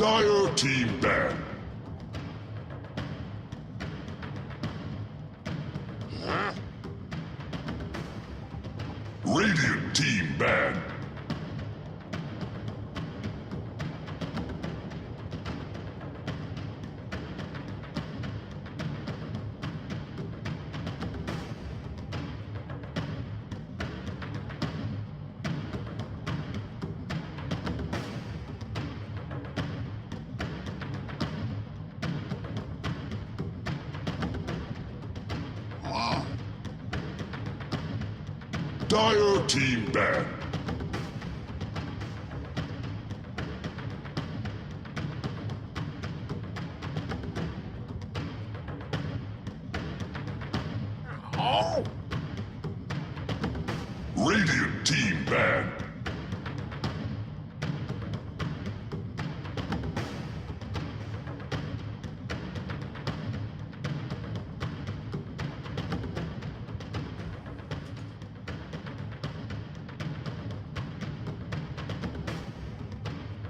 Dire team ban. Radiant team ban. Dire team ban. Oh. Radiant team ban.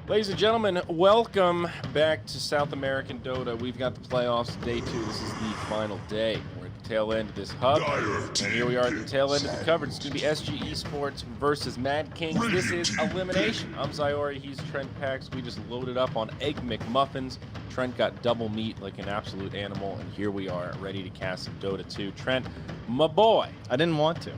Ladies and gentlemen, welcome back to South American Dota. We've got the playoffs, day 2. This is the final day. We're at the tail end of this hub, and here we are at the tail end of the coverage. It's going to be SG Esports versus Mad Kings. This is elimination. I'm Zyori, he's Trent Pax. We just loaded up on Egg McMuffins. Trent got double meat like an absolute animal, and here we are ready to cast some Dota 2. Trent, my boy. I didn't want to.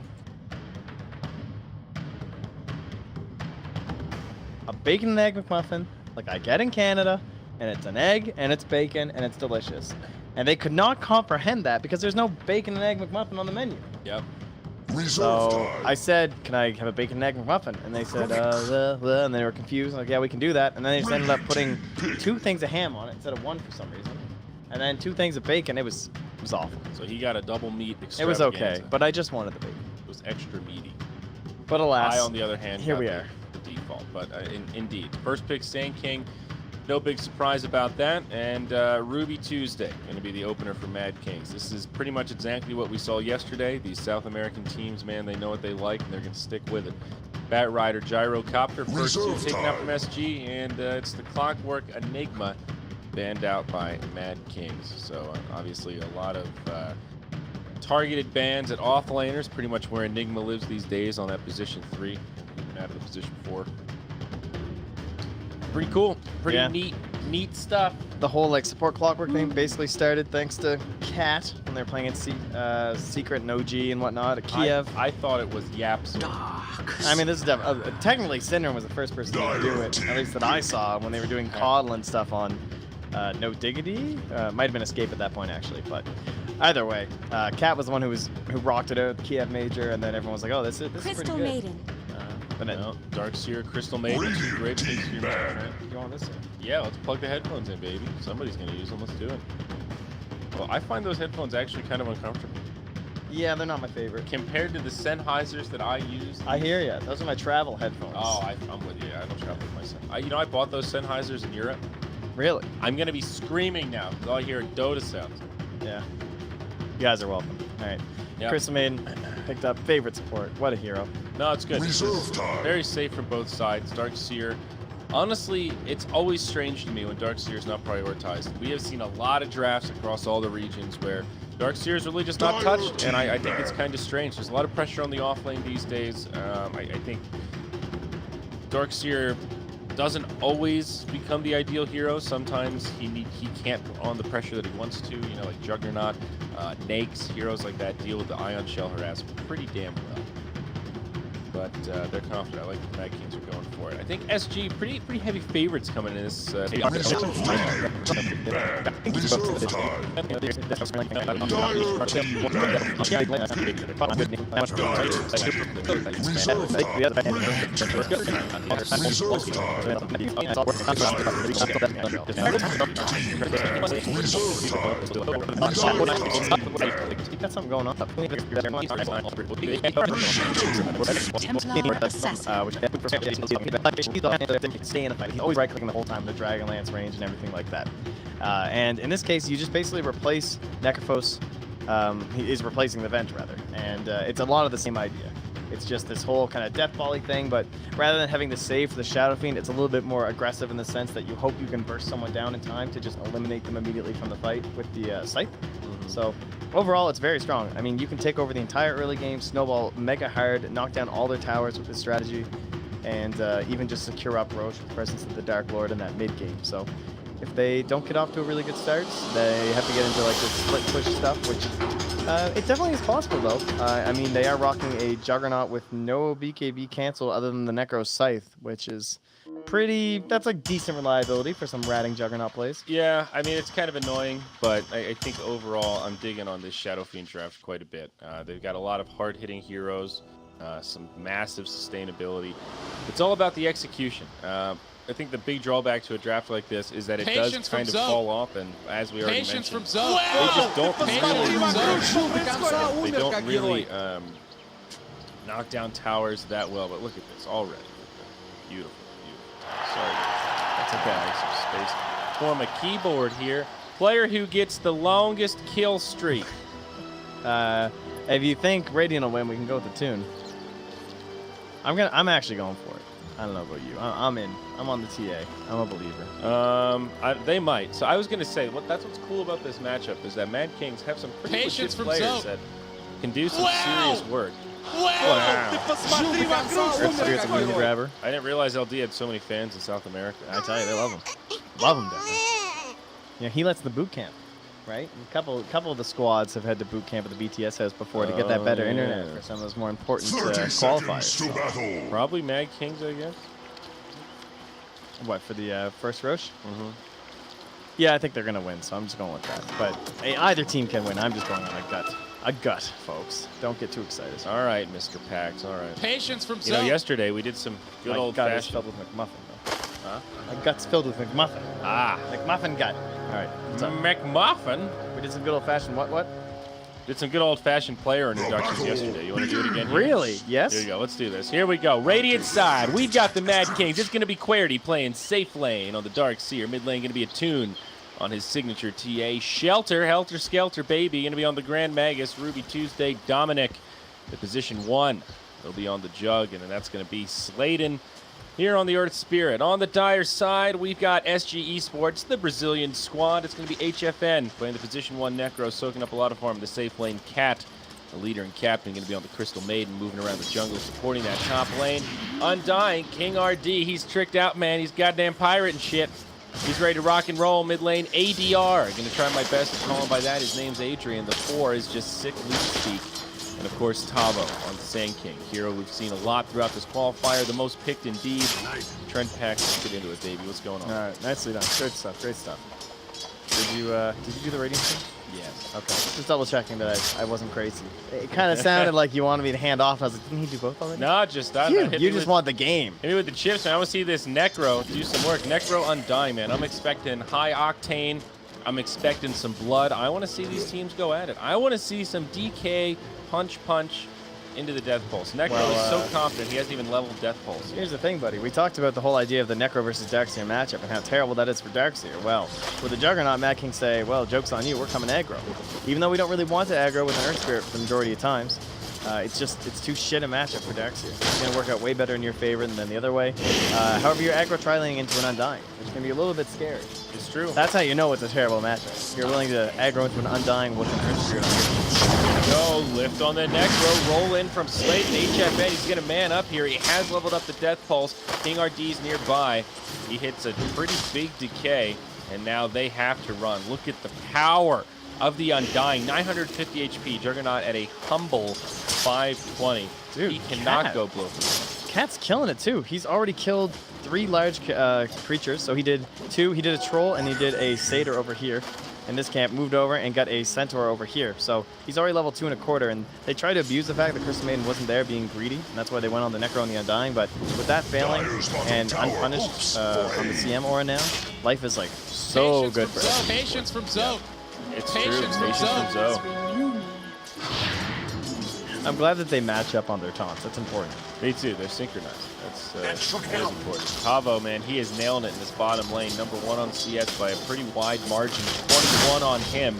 A bacon and egg McMuffin, like I get in Canada, and it's an egg, and it's bacon, and it's delicious. And they could not comprehend that because there's no bacon and egg McMuffin on the menu. Yep. So I said, can I have a bacon and egg McMuffin? And they said, and they were confused. Like, yeah, we can do that. And then they just ended up putting 2 things of ham on it instead of 1 for some reason. And then 2 things of bacon. It was awful. So he got a double meat extravaganza. It was okay, but I just wanted the bacon. It was extra meaty. But alas, I, on the other hand, here we are. The default, but indeed, first pick Sand King, no big surprise about that, and Ruby Tuesday going to be the opener for Mad Kings. This is pretty much exactly what we saw yesterday. These South American teams, man, they know what they like, and they're going to stick with it. Bat Rider, Gyrocopter, first 2 taken up from SG, and it's the Clockwork Enigma banned out by Mad Kings. So obviously a lot of targeted bans at off-laners, pretty much where Enigma lives these days on that position 3. Out of the position 4. Pretty cool. Pretty neat stuff. The whole like support Clockwork thing basically started thanks to Cat when they were playing in Secret and OG and whatnot at Kiev. I thought it was Yaps. I mean, this is technically Syndrome was the first person to do it, at least that I saw when they were doing Coddle and stuff on No Diggity. Might have been Escape at that point actually, but either way, Cat was the one who rocked it out at the Kiev Major, and then everyone was like, oh, this is pretty good. Crystal Maiden. No, Darkseer, Crystal Maiden, great picks here, Trent. You want this? Yeah, let's plug the headphones in, baby. Somebody's gonna use them. Let's do it. Well, I find those headphones actually kind of uncomfortable. Yeah, they're not my favorite. Compared to the Sennheisers that I use. I hear ya. Those are my travel headphones. Oh, I'm with you. I don't travel with my Sen. I bought those Sennheisers in Europe. Really? I'm gonna be screaming now because all I hear are Dota sounds. Yeah. You guys are welcome. All right. Yep. Crystal Maiden picked up favorite support. What a hero. No, it's good. Reserve time. Very safe from both sides. Darkseer. Honestly, it's always strange to me when Darkseer is not prioritized. We have seen a lot of drafts across all the regions where Darkseer is really just not touched, and I think it's kind of strange. There's a lot of pressure on the off lane these days. I think Darkseer doesn't always become the ideal hero. Sometimes he can't put on the pressure that he wants to. Like Juggernaut, Nakes, heroes like that deal with the Ion Shell harassment pretty damn well. But they're confident. I like the Mad Kings are going for it. I think SG pretty heavy favorites coming in this. Reserve time. Team ban. Reserve time. Dire team ban. Reserve time. Reserve time. You got something going on. Templar Assassin. Stay in the fight. He's always right-clicking the whole time in the Dragonlance range and everything like that. And in this case, you just basically replace Necrophos He is replacing the vent, rather. And it's a lot of the same idea. It's just this whole kind of death volley thing, but rather than having to save for the Shadow Fiend, it's a little bit more aggressive in the sense that you hope you can burst someone down in time to just eliminate them immediately from the fight with the Scythe. So overall, it's very strong. I mean, you can take over the entire early game, snowball mega hard, knock down all their towers with this strategy, and even just secure up Roche with the presence of the Dark Lord in that mid game. So if they don't get off to a really good start, they have to get into like this split push stuff, which it definitely is possible though. I mean, they are rocking a Juggernaut with no BKB cancel other than the Necro Scythe, which is that's like decent reliability for some ratting Juggernaut plays. Yeah, I mean, it's kind of annoying, but I think overall I'm digging on this Shadow Fiend draft quite a bit. They've got a lot of hard-hitting heroes, some massive sustainability. It's all about the execution. I think the big drawback to a draft like this is that it does kind of fall off, and as we already mentioned, they just don't really knock down towers that well. But look at this already. Beautiful, beautiful. Sorry, that's okay. Some space. Form a keyboard here. Player who gets the longest kill streak. If you think Radiant will win, we can go with the tune. I'm actually going for it. I don't know about you. I'm in. I'm on the TA. I'm a believer. They might. So I was going to say, that's what's cool about this matchup is that Mad Kings have some pretty legit players that can do some serious work. Wow. Earth Spirit's a moon grabber. I didn't realize LD had so many fans in South America. I tell you, they love him. Love him, definitely. Yeah, he lets the boot camp, right? A couple of the squads have had to boot camp at the BTS house before to get that better internet for some of those more important qualifiers. Probably Mad Kings, I guess. What, for the first Roche? Yeah, I think they're going to win, so I'm just going with that. But hey, either team can win. I'm just going on a gut. A gut, folks. Don't get too excited. All right, Mr. Pax. All right. Patience from You know, yesterday we did some good old-fashioned... filled with McMuffin, though. Huh? My gut's filled with McMuffin. Ah. McMuffin gut. All right. What's up? McMuffin? We did some good old-fashioned what? Did some good old-fashioned player introductions yesterday. You want to do it again here? Really? Yes? Here you go. Let's do this. Here we go. Radiant side. We've got the Mad Kings. It's going to be Querity playing safe lane on the Dark Seer. Mid lane going to be a Tune on his signature TA. Shelter, Helter Skelter, baby. Going to be on the Grand Magus. Ruby Tuesday. Dominic, the position 1. He'll be on the Jug, and then that's going to be Sladen here on the Earth Spirit. On the Dire side, we've got SG Esports, the Brazilian squad. It's going to be HFN playing the position 1 Necro, soaking up a lot of harm. The safe lane Cat, the leader and captain, going to be on the Crystal Maiden, moving around the jungle, supporting that top lane. Undying, King RD, he's tricked out, man. He's goddamn pirate and shit. He's ready to rock and roll. Mid lane, ADR. Going to try my best to call him by that. His name's Adrian. The 4 is just sick loot speak. And of course, Tavo on the Sand King. Hero we've seen a lot throughout this qualifier. The most picked indeed. Trent Pax, let's get into it, baby. What's going on? All right, nicely done. Great stuff. Great stuff. Did you do the Radiant thing? Yes. Okay. Just double checking that I wasn't crazy. It kind of sounded like you wanted me to hand off. I was like, didn't he do both already? No, just that. You just want the game. Maybe with the chips, man. I want to see this Necro do some work. Necro Undying, man. I'm expecting high octane. I'm expecting some blood. I want to see these teams go at it. I want to see some DK punch into the Death Pulse. Necro is so confident he hasn't even leveled Death Pulse. Here's the thing, buddy. We talked about the whole idea of the Necro versus Darkseer matchup and how terrible that is for Darkseer. Well, with the Juggernaut, Mad King say, well, joke's on you. We're coming aggro. Even though we don't really want to aggro with an Earth Spirit for the majority of times, it's too shit a matchup for Darkseer. It's going to work out way better in your favor than the other way. However, you're aggro tri-laning into an Undying, which can be a little bit scary. It's true. That's how you know it's a terrible matchup. You're willing to aggro into an Undying with an Earth Spirit on your Go, lift on the Necro, roll in from Slate. HFN, he's going to man up here. He has leveled up the Death Pulse. King RD's nearby. He hits a pretty big decay, and now they have to run. Look at the power of the Undying. 950 HP. Juggernaut at a humble 520. Dude, he cannot Cat. go blow through. Cat's killing it, too. He's already killed 3 large creatures. So he did 2. He did a Troll, and he did a Satyr over here. In this camp, moved over and got a Centaur over here. So he's already level 2 1/4, and they tried to abuse the fact that Crystal Maiden wasn't there being greedy, and that's why they went on the Necro and the Undying. But with that failing and unpunished on the CM aura now, life is like so good for us. Patience from Zoe. It's true. Patience from Zoe. I'm glad that they match up on their taunts. That's important. Me too. They're synchronized. That is important. Tavo, man, he is nailing it in this bottom lane. #1 on CS by a pretty wide margin. 21 on him.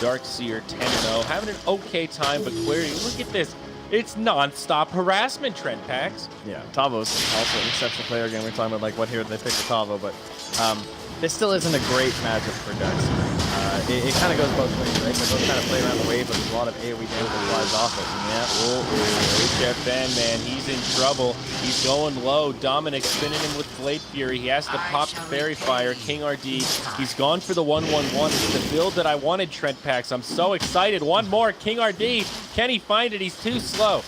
Darkseer 10-0. Having an okay time, but Query, look at this. It's non-stop harassment, Trent Pax. Yeah, Tavo's also an exceptional player. Again, we're talking about like what hero they pick for Tavo, but this still isn't a great matchup for Darkseer. It kind of goes both ways, right? They both kind of play around the wave, but there's a lot of AoE damage that flies off it. Yeah. HFN, man, he's in trouble. He's going low. Dominic spinning him with Blade Fury. He has to pop the Fairy Fire. King RD, he's gone for the 1-1-1. It's the build that I wanted, Trent Pax. I'm so excited. One more. King RD, can he find it? He's too slow.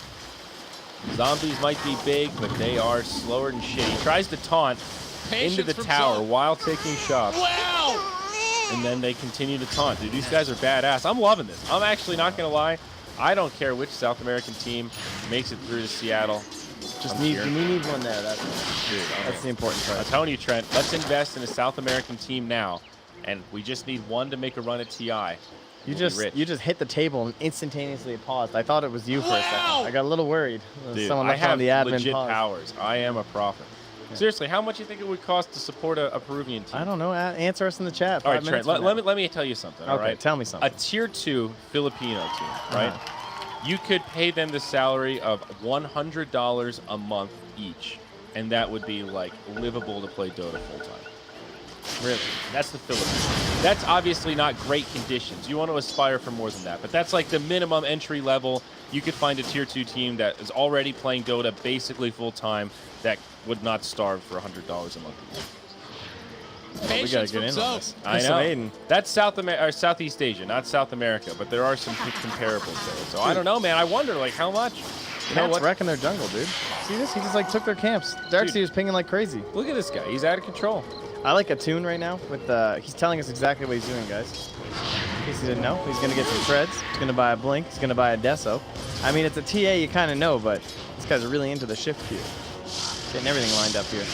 Zombies might be big, but they are slower than shit. He tries to taunt into the tower while taking shots. Wow! And then they continue to taunt. Dude, these guys are badass. I'm loving this. I'm actually not going to lie. I don't care which South American team makes it through to Seattle. We need one there. That's the important part. I'm telling you, Trent, let's invest in a South American team now. And we just need one to make a run at TI. You just hit the table and instantaneously paused. I thought it was you for a second. I got a little worried. Dude, Someone I left on have the admin legit pause. powers. I am a prophet. Yeah. Seriously, how much do you think it would cost to support a Peruvian team? I don't know. Answer us in the chat. All right, Trent, let me tell you something. Okay, all right? tell me something. A tier 2 Filipino team, right? You could pay them the salary of $100 a month each, and that would be like livable to play Dota full time. Really? That's the Philippines. That's obviously not great conditions. You want to aspire for more than that, but that's like the minimum entry level. You could find a tier 2 team that is already playing Dota basically full time that would not starve for $100 a month. We gotta get in on this. I know. That's Southeast Asia, not South America, but there are some comparables there. So I don't know, man. I wonder, like, how much? You know what's wrecking their jungle, dude? See this? He just like took their camps. Darkseer was pinging like crazy. Look at this guy. He's out of control. I like a tune right now with he's telling us exactly what he's doing, guys. In case you didn't know, he's gonna get some treads. He's gonna buy a blink. He's gonna buy a deso. I mean, it's a TA, you kind of know, but these guys are really into the shift queue. Getting everything lined up here.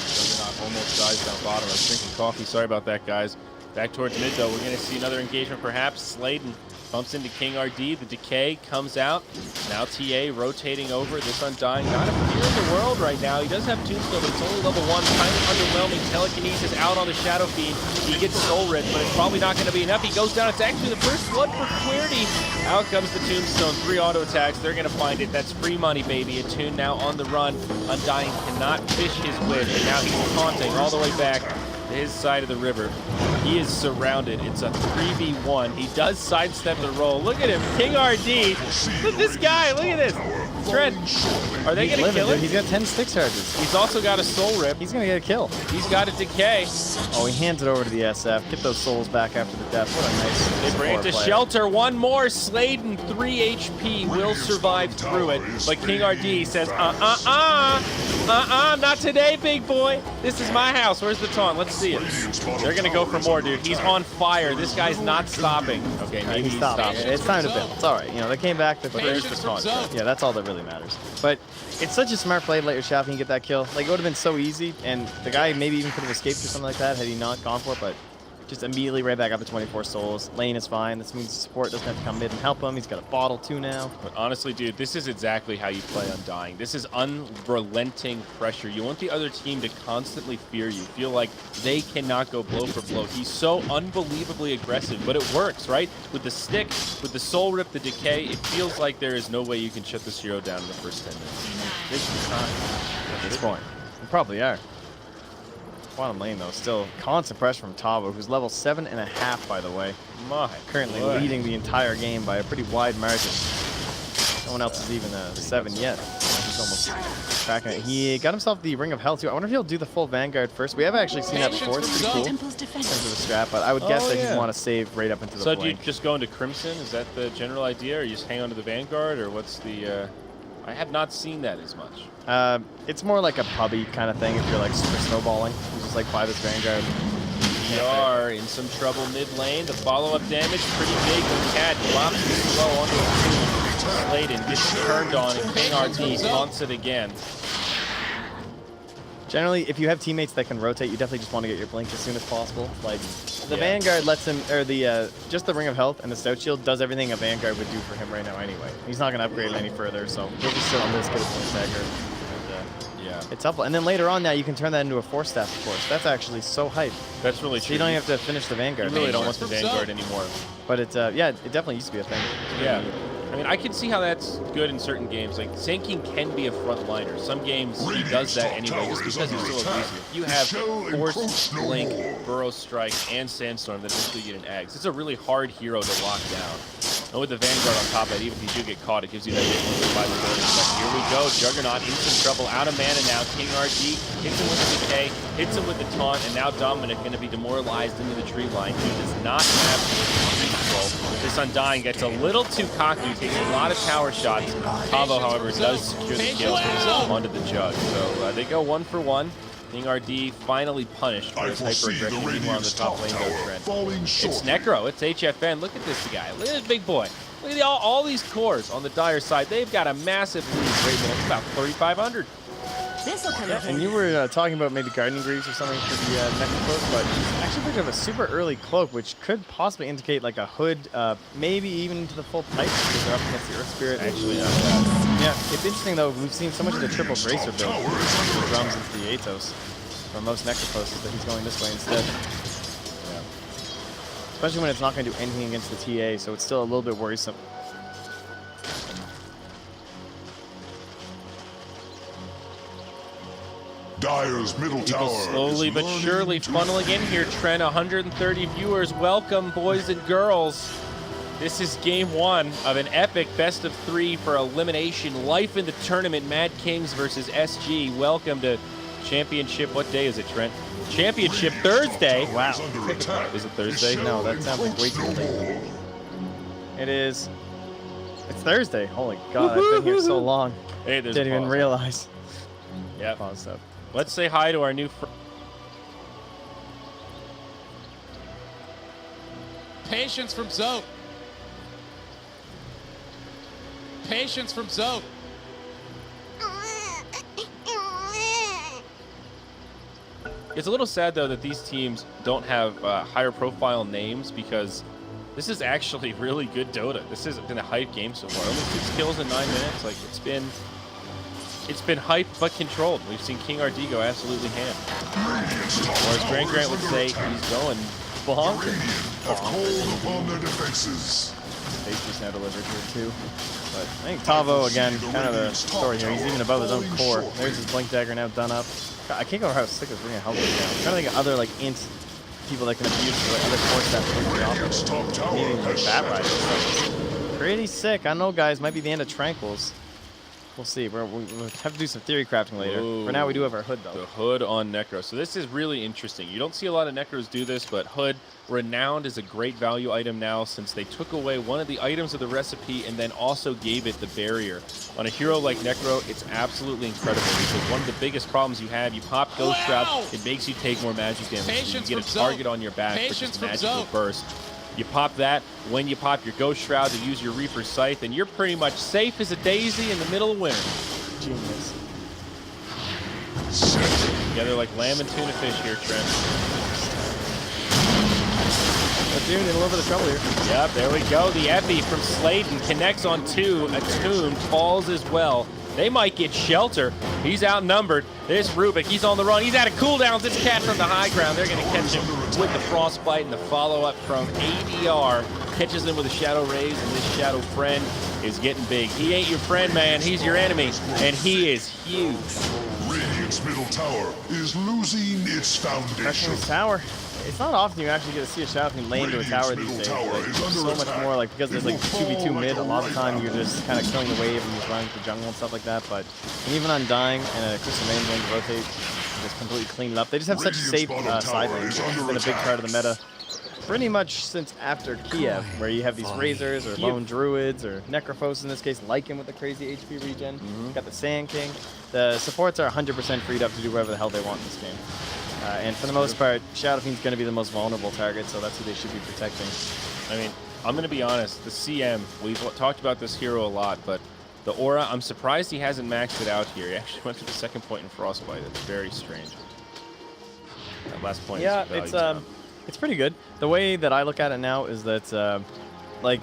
Almost dies down bottom. I was drinking coffee. Sorry about that, guys. Back towards mid, though. We're going to see another engagement, perhaps. Sladen bumps into King RD. The decay comes out. Now TA rotating over. This Undying, not a fear in the world right now. He does have Tombstone, but it's only level 1. Kind of underwhelming. Telekinesis out on the Shadow Fiend. He gets Soul Rip, but it's probably not going to be enough. He goes down. It's actually the first blood for Query. Out comes the Tombstone. 3 auto attacks. They're going to find it. That's free money, baby. Attune now on the run. Undying cannot fish his win, and now he's taunting all the way back to his side of the river. He is surrounded. It's a 3v1. He does sidestep the roll. Look at him. King RD. Look at this guy. Look at this. Trent, are they going to kill him? He's got 10 stick charges. He's also got a soul rip. He's going to get a kill. He's got a decay. Oh, he hands it over to the SF. Get those souls back after the death. What a nice They bring it to shelter. One more. Sladen, 3 HP, will survive through it. But King RD says, not today, big boy. This is my house. Where's the taunt? Let's see it. They're going to go for more, dude. He's on fire. This guy's not stopping. Okay, maybe he's stopping. It's time to build. It's all right. You know, they came back. But there's the taunt. Yeah, that's all that really matters. But it's such a smart play to let your Shadow Fiend get that kill. Like, it would have been so easy, and the guy maybe even could have escaped or something like that had he not gone for it, but just immediately right back up to 24 souls. Lane is fine. This means support doesn't have to come mid and help him. He's got a bottle too now. But honestly, dude, this is exactly how you play Undying. This is unrelenting pressure. You want the other team to constantly fear you, feel like they cannot go blow for blow. He's so unbelievably aggressive, but it works, right? With the stick, with the soul rip, the decay, it feels like there is no way you can shut this hero down in the first 10 minutes. This is time. At this point, we probably are. Bottom lane, though, still constant pressure from Tavo, who's level 7.5, by the way. Currently leading the entire game by a pretty wide margin. No one else is even 7 yet. He's almost cracking it. He got himself the Ring of Hell, too. I wonder if he'll do the full Vanguard first. We have actually seen that before. It's pretty cool in terms of the strat, but I would guess that he'd want to save right up into the blink. So do you just go into Crimson? Is that the general idea, or you just hang on to the Vanguard, or what's the... I have not seen that as much. It's more like a pubby kind of thing if you're like super snowballing. You just like buy this Vanguard. We are in some trouble mid lane. The follow-up damage pretty big. The cat drops slow onto a Sladen gets turned on, and King RD taunts it again. Generally, if you have teammates that can rotate, you definitely just want to get your blink as soon as possible. Like, the Yeah. Vanguard lets him, or the just the Ring of Health and the Stout Shield does everything a Vanguard would do for him right now anyway. He's not going to upgrade it any further, so he'll just sit on this, get a blink dagger. And, Yeah. it's helpful. And then later on now, you can turn that into a Force Staff, of course. That's actually so hype. That's really So true. you don't even have to finish the Vanguard. You really don't anymore. want the Vanguard anymore. But it's, yeah, it definitely used to be a thing. Yeah. I mean, I can see how that's good in certain games. Like, Sand King can be a frontliner. Some games he does that anyway, just because he's so elusive. You have Force, Blink, Burrow Strike, and Sandstorm that eventually get an Eggs. It's a really hard hero to lock down. And with the Vanguard on top of it, even if you do get caught, it gives you that hit survivability. But here we go. Juggernaut in some trouble. Out of mana now. King RG hits him with the decay, hits him with the taunt, and now Dominic going to be demoralized into the tree line. He does not have tree control. This Undying gets a little too cocky, takes a lot of tower shots. Tavo, however, does secure the kill onto the Jug. So they go 1 for 1. King RD finally punished for I his foresee the hyper-aggression. Meanwhile, on the Radiant's top top lane, tower though, Trent. falling It's short. Necro. It's HFN. Look at this guy. Look at this big boy. Look at all these cores on the Dire side. They've got a massive lead right now. It's about 3,500. This'll come Yeah, and you were talking about maybe Guardian Greaves or something for the Necrophos, but actually picked up a super early cloak, which could possibly indicate like a hood, maybe even into the full pipe because they're up against the Earth Spirit. Actually, yeah, it's interesting though. We've seen so much of the triple bracer build, the drums into the Atos. For most Necrophoses, that he's going this way instead. Yeah. Especially when it's not going to do anything against the TA, so it's still a little bit worrisome. Dire's middle People tower slowly is but learning surely to funneling in here, Trent. 130 viewers. Welcome, boys and girls. This is game 1 of an epic best-of-3 for elimination. Life in the tournament. Mad Kings versus SG. Welcome to Championship. What day is it, Trent? Championship Thursday. Wow. is under attack. Is it Thursday? No, that sounds like way too late. It is. It's Thursday. Holy God, I've been here so long. Hey, there's Didn't even pause. realize. Yep. Pause up. Let's say hi to our new friend. Patience from Zoe. Patience from Zoe. It's a little sad, though, that these teams don't have higher profile names because this is actually really good Dota. This has been a hype game so far. Only 6 kills in 9 minutes. Like, it's been hype but controlled. We've seen King RD go absolutely ham. Or as Grant would say, he's going bonkers. Have called upon their defenses. Face now delivered here too. But I think Tavo, again, kind of a story here. He's even above his own core. There's his Blink Dagger now done up. God, I can't go over how sick his Ring of Health is now. I'm trying to think of other like int people that can abuse for like, other core Radiant's stuff. top tower Maybe like has Bat shattered. Ride and stuff. Pretty sick. I don't know, guys. Might be the end of Tranquils. We'll see. We'll have to do some theory crafting later. For now, we do have our Hood, though. The Hood on Necro. So this is really interesting. You don't see a lot of Necros do this, but Hood, renowned as a great value item now since they took away one of the items of the recipe and then also gave it the barrier. On a hero like Necro, it's absolutely incredible because one of the biggest problems you have, you pop Ghost Shroud, it makes you take more magic damage. So Patience you get from a target Zoe. on your back for Patience just from magical Zoe. burst. You pop that, when you pop your Ghost Shroud to use your Reaper Scythe, and you're pretty much safe as a daisy in the middle of winter. Genius. Together like lamb and tuna fish here, Trent. But dude, in a little bit of trouble here. Yep, there we go. The Epi from Sladen connects on 2. Attuned falls as well. They might get shelter. He's outnumbered. This Rubik, he's on the run. He's out of cooldowns. This cat from the high ground. They're going to catch him with the Frostbite, and the follow-up from ADR catches him with a Shadow Raise, and this Shadow friend is getting big. He ain't your friend, man. He's your enemy, and he is huge. Radiant's middle tower is losing its Crushing foundation. his tower. It's not often you actually get to see a Shadow King lay into a tower these days. Like, so much more, like, because there's like 2v2 mid, a lot of the time you're just kind of killing the wave and just running through jungle and stuff like that. But even Undying and a Crystal Main lane to rotate, just completely cleaned it up. They just have such safe side lanes. It's been a big part of the meta pretty much since after Kiev, where you have these Razors or Lone Druids or Necrophos in this case, Lycan with the crazy HP regen. Got the Sand King. The supports are 100% freed up to do whatever the hell they want in this game. And for the most part, Shadow Fiend's going to be the most vulnerable target, so that's who they should be protecting. I mean, I'm going to be honest. The CM, we've talked about this hero a lot, but The aura, I'm surprised he hasn't maxed it out here. He actually went for the second point in Frostbite. That's very strange. That last point Yeah, is value it's pretty good. The way that I look at it now is that, like,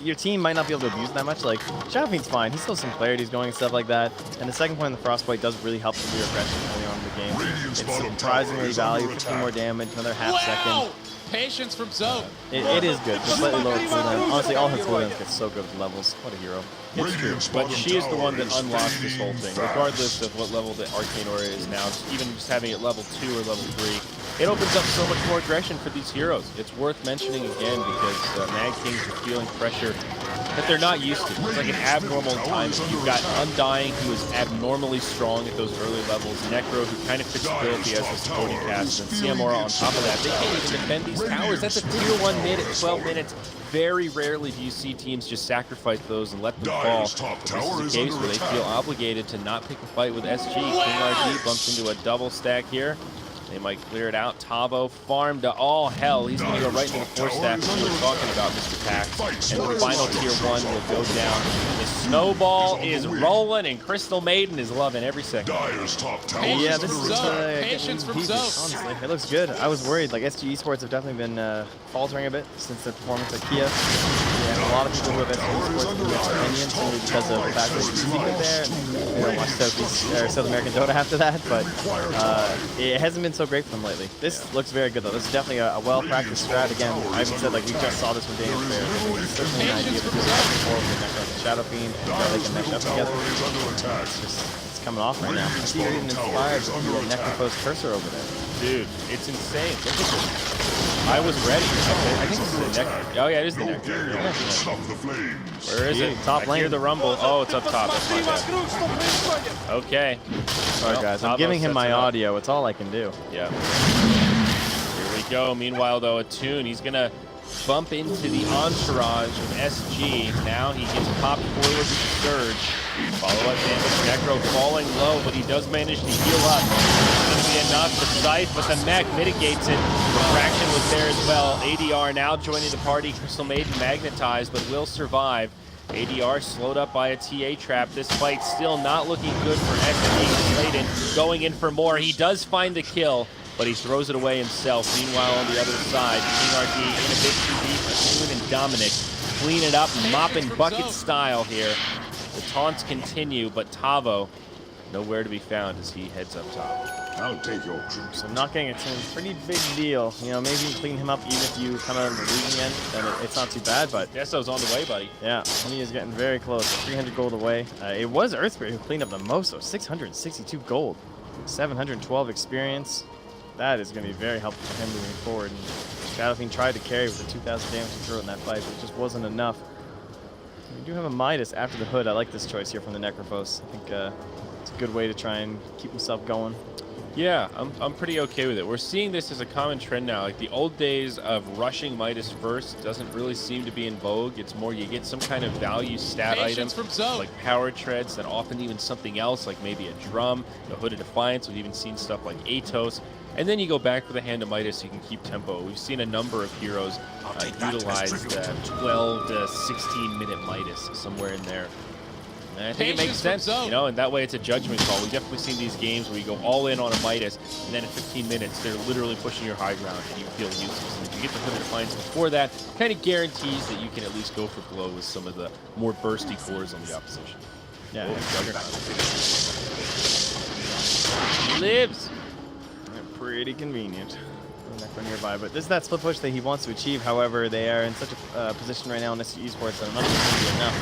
your team might not be able to abuse it that much. Like, Shadowfiend's fine. He still has some clarity. He's going and stuff like that. And the second point in the Frostbite does really help with the aggression early on in the game. Radiant's It's bottom surprisingly tower is under valued. 15 attack. more damage, another half second. Patience from Zoe. It is good. Just slightly lower cooldown. Honestly, all his cooldowns get so good with levels. What a hero. Radiant's But bottom she is the tower one that is unlocks this whole fading thing, fast. regardless of what level the Arcane Aura is now. Even just having it level 2 or level 3, it opens up so much more aggression for these heroes. It's worth mentioning again because Mad Kings are feeling pressure that they're not used to. It's like an abnormal time. You've got Undying, who is abnormally strong at those early levels, Necro, who kind of fits the bill if he has the supporting cast, and Ciamora on top of that. They can't even defend these towers. That's a tier 1 mid at 12 minutes. Very rarely do you see teams just sacrifice those and let them fall. Dire's top But tower this is is a case under where they attack. feel obligated to not pick a fight with SG. King RG bumps into a double stack here. They might clear it out. Tavo farmed to all hell. He's going to go right into the 4-stack that we were talking about, Mr. Pax. And the final tier 1 will go down. The snowball is rolling, and Crystal Maiden is loving every second. Dire's top tower Yeah, is this under is attack. Patience from easy, Zoe. honestly. It looks good. I was worried. Like, SG Esports have definitely been faltering a bit since their performance at Kia. Yeah, a lot of people who have SG Esports have mixed opinions simply because of the fact that it's easy good there. They don't watch South American Dota after that, but it hasn't been so great for them lately. This looks very good, though. This is definitely a well-practiced strat. Again, I even said, like, we just saw this from Daniel Fair. I think it's certainly an idea to do it before with the Necro and the Shadowfiend, and how they can mesh up together. Tower is under attack. It's coming off right now. I see you're even inspired with the Necrophos cursor over there. Dude, it's insane. Look at this. I was ready. I think this is the Nectar. Oh, yeah, it is the Nectar. Dare to stop the flames. Where is it? Top I hear lane. the rumble. Oh, it's up top. That's my bad. Okay. Sorry, Well, guys. I'm Tavo giving him sets my it up. audio. It's all I can do. Yeah. Here we go. Meanwhile, though, Attune, he's going to bump into the entourage of SG. Now he gets popped forward with the surge. Follow-up damage. Necro falling low, but he does manage to heal up. It's going to be enough for Scythe, but the mech mitigates it. Refraction was there as well. ADR now joining the party. Crystal Maiden magnetized, but will survive. ADR slowed up by a TA trap. This fight still not looking good for SG. Sladen going in for more. He does find the kill, but he throws it away himself. Meanwhile, on the other side, King RG in a bit too deep. Attune and Dominic clean it up, mopping bucket style here. The taunts continue, but Tavo nowhere to be found as he heads up top. I'll take your troops. So not getting a turn, pretty big deal. You know, maybe you clean him up even if you come out in the losing end, then it's not too bad, but Desso's on the way, buddy. yeah, he is getting very close. 300 gold away. It was Earthspirit who cleaned up the most, though. 662 gold, 712 experience. That is going to be very helpful for him moving forward. And Shadowfiend tried to carry with the 2,000 damage to throw in that fight, but it just wasn't enough. We do have a Midas after the hood. I like this choice here from the Necrophos. I think it's a good way to try and keep himself going. Yeah, I'm pretty okay with it. We're seeing this as a common trend now. Like the old days of rushing Midas first doesn't really seem to be in vogue. It's more you get some kind of value stat Patience item, from Zoe. like power treads, then often even something else, like maybe a drum, the Hood of Defiance. We've even seen stuff like Atos. And then you go back for the Hand of Midas so you can keep tempo. We've seen a number of heroes utilize the 12 to 16 minute Midas somewhere in there. And I think it makes Patience from sense, Zoe. you know, and that way it's a judgment call. We've definitely seen these games where you go all in on a Midas, and then in 15 minutes, they're literally pushing your high ground, and you feel useless. And if you get the Hood of Defiance before that, kind of guarantees that you can at least go for blow with some of the more bursty cores on the opposition. Yeah, He lives! pretty convenient. Necro nearby, but this is that split push that he wants to achieve. However, they are in such a position right now in SG Esports that I'm not going to be enough.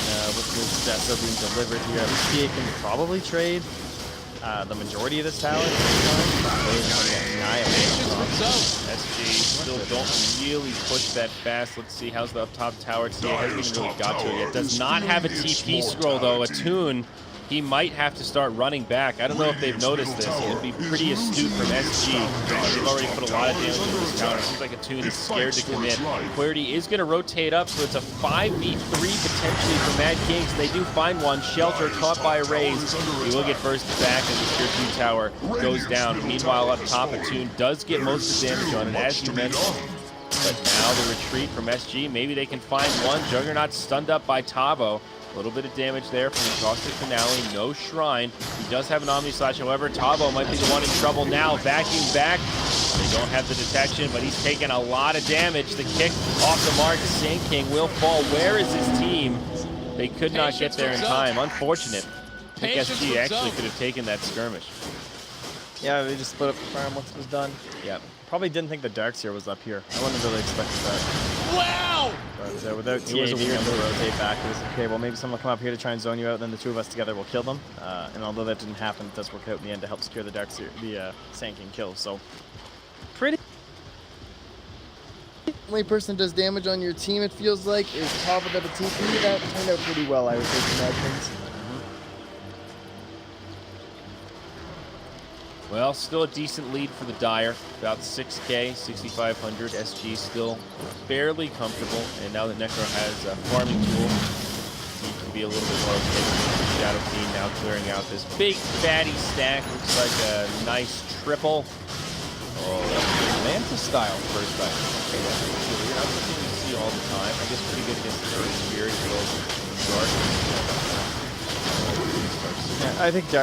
And with this Deso being delivered here, at least he can probably trade the majority of this tower. Patience from Zoe. SG still don't really push that fast. Let's see, how's the up top tower? TA hasn't even really got to it yet. Does not have a TP scroll though. Attune, he might have to start running back. I don't know if they've noticed this. It'd be pretty astute from SG. They've already put a lot of damage into this tower. It seems like Attune is scared to commit. Clarity is going to rotate up, so it's a 5v3 potentially for Mad Kings. They do find one. Shelter caught by a raise. He will get first back as the tier 2 tower goes down. Meanwhile, up top, Attune does get most of the damage on it. As you mentioned, but now the retreat from SG. Maybe they can find one. Juggernaut stunned up by Tavo. A little bit of damage there from the Caustic Finale. No Shrine. He does have an Omni Slash. However, Tavo might be the one in trouble now. Vacuum back. They don't have the detection, but he's taking a lot of damage. The kick off the mark. Sand King will fall. Where is his team? They could not get there in time. Unfortunate. I think SG actually could have taken that skirmish. Yeah, they just split up the farm once it was done. Yeah, probably didn't think the Darkseer was up here. I wouldn't have really expected that. Wow! But without TA being able to rotate back, it was okay, well, maybe someone will come up here to try and zone you out, and then the two of us together will kill them. And although that didn't happen, it does work out in the end to help secure the Darkseer, the Sand King kill. So, pretty. The only person that does damage on your team, it feels like, is Tava double TP. That turned out pretty well, I would say, from Mad Kings. Well, still a decent lead for the Dire. About 6K, 6,500. SG still barely comfortable. And now that Necro has a farming tool, he can be a little bit more okay. Shadow Fiend now clearing out this big fatty stack. Looks like a nice triple. Oh, Manta style first time. okay, that's really not something you see all the time. I guess pretty good against the Earth Spirit as well as Dark. Yeah, I think the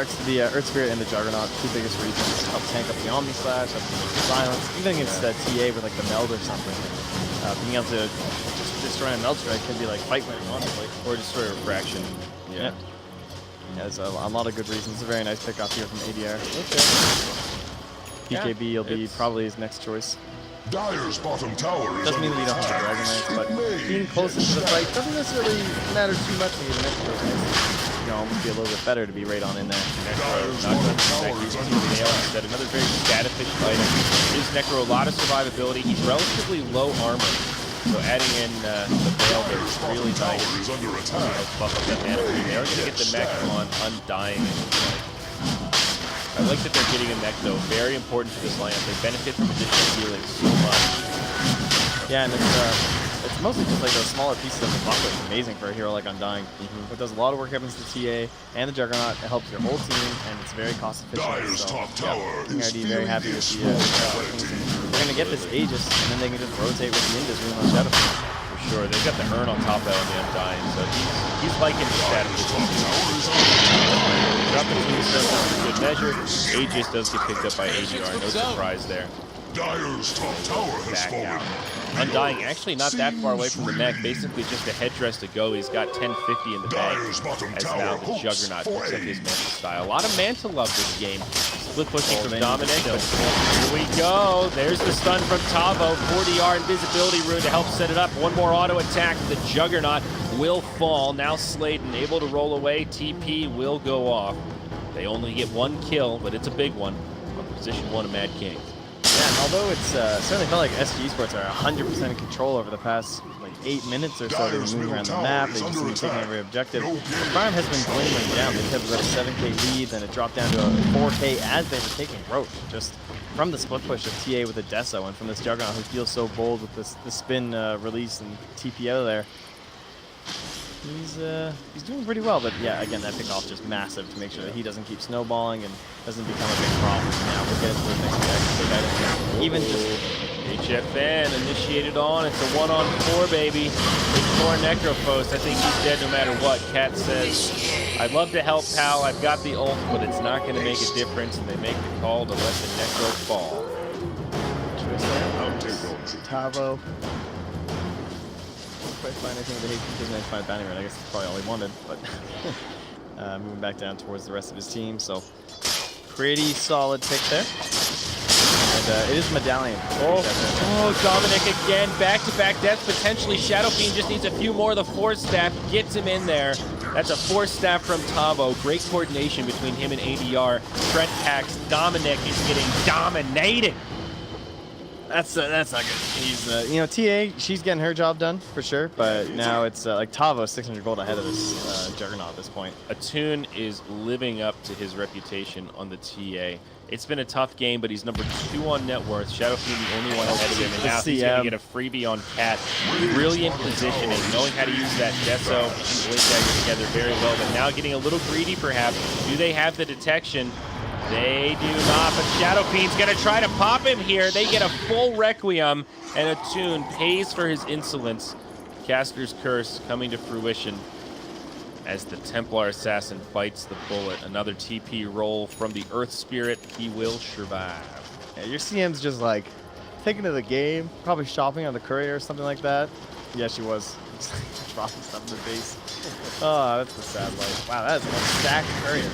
Earth Spirit and the Juggernaut, two biggest reasons, help tank up the Omni Slash, help silence, even against TA with like the meld or something. Being able to just destroy a meld strike can be like fight winning, honestly. Or destroy refraction. Yeah. There's a lot of good reasons. It's a very nice pick off here from ADR. Okay. PKB will be probably his next choice. Dire's bottom tower is Doesn't mean that you don't have the Dragon Lance, but being closer to the fight doesn't necessarily matter too much when you get an extra. You know, almost be a little bit better to be right on in there. Dire's bottom tower is under attack. Instead, another very stat efficient item. Gives Necro a lot of survivability. He's relatively low armor, so adding in the Veil there is really nice. Tower is under attack. Buff up that mana. They are going to get the mech on Undying. I like that they're getting a mech though. Very important to this lineup. They benefit from additional healing so much. Yeah, and it's mostly just like those smaller pieces of the buffet. It's amazing for a hero like Undying. It does a lot of work against the TA and the Juggernaut. It helps your whole team, and it's very cost efficient. Dire's so, top tower yeah, is RD very happy with the workings. They're gonna get this Aegis, and then they can just rotate with the Indus room on Shadow. For sure. They've got the Urn on top of that on the Undying, so he's liking the stat efficiency. Drop the tombstone for good measure. Aegis does get picked up by ADR. No surprise there. Dire's top tower has Back fallen. out. Undying actually not that far away from the mech. Basically just a headdress to go. He's got 1050 in the bag. Dire's bottom As tower now the hopes Juggernaut for picks up his aid. Manta style. A lot of Manta love this game. Split pushing from Holding Dominic. still. But here we go. There's the stun from Tavo. 40R invisibility rune to help set it up. One more auto attack. The Juggernaut will fall. Now Sladen able to roll away. TP will go off. They only get one kill, but it's a big one on position 1 of Mad Kings. Yeah, and although it's certainly felt like SG Sports are 100% in control over the past like 8 minutes or so, they've been moving around the map, they've just been taking every objective. The farm has been dwindling down. They kept about a 7K lead, then it dropped down to a 4K as they were taking rope, just from the split push of TA with a Deso and from this Juggernaut who feels so bold with the spin release and TP out of there. He's doing pretty well, but yeah, again, that pickoff just massive to make sure that he doesn't keep snowballing and doesn't become a big problem. Now we'll get into the next guy. Even just HFN initiated on. It's a 1-on-4, baby. Ignore Necrophos. I think he's dead no matter what. Cat says, I'd love to help Pal. I've got the ult, but it's not going to make a difference. And they make the call to let the Necro fall. Tavo. Quite find anything with the Hate doesn't actually find Banner, I guess that's probably all he wanted, but moving back down towards the rest of his team, so pretty solid pick there. And it is Medallion. Oh, Dominic again, back-to-back deaths, potentially. Shadow Fiend just needs a few more. The Force Staff gets him in there. That's a Force Staff from Tavo. Great coordination between him and ADR. Trent Pax, Dominic is getting dominated. That's not good. He's, you know, TA, she's getting her job done for sure, but now it's like Tavo 600 gold ahead of this Juggernaut at this point. Attune is living up to his reputation on the TA. It's been a tough game, but he's number 2 on net worth. Shadow Fiend the only one ahead of him, and now he's going to get a freebie on Cat. Brilliant positioning, knowing how to use that Deso and Blade Dagger together very well, but now getting a little greedy perhaps. Do they have the detection? They do not, but Shadow Fiend's gonna try to pop him here. They get a full Requiem, and Attune pays for his insolence. Caster's Curse coming to fruition as the Templar Assassin bites the bullet. Another TP roll from the Earth Spirit. He will survive. Yeah, your CM's just like taking to the game, probably shopping on the courier or something like that. Yeah, she was. Dropping stuff in the base. Oh, that's the sad life. Wow, that is one stacked courier.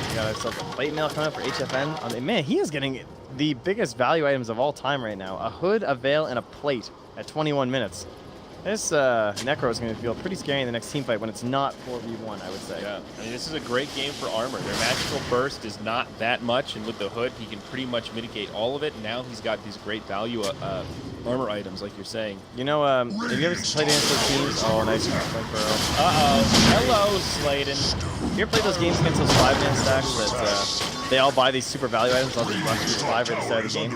We got ourselves a plate mail coming up for HFN. I mean, man, he is getting the biggest value items of all time right now. A hood, a veil, and a plate at 21 minutes. This Necro is going to feel pretty scary in the next team fight when it's not 4v1, I would say. Yeah, I mean, this is a great game for armor. Their magical burst is not that much, and with the hood, he can pretty much mitigate all of it. And now he's got these great value armor items, like you're saying. You know, have you ever played against those teams? Oh, nice. Uh-oh. Hello, Sladen. You ever played those games against those 5-man stacks that they all buy these super value items on the rush to 5 right at the start of the game?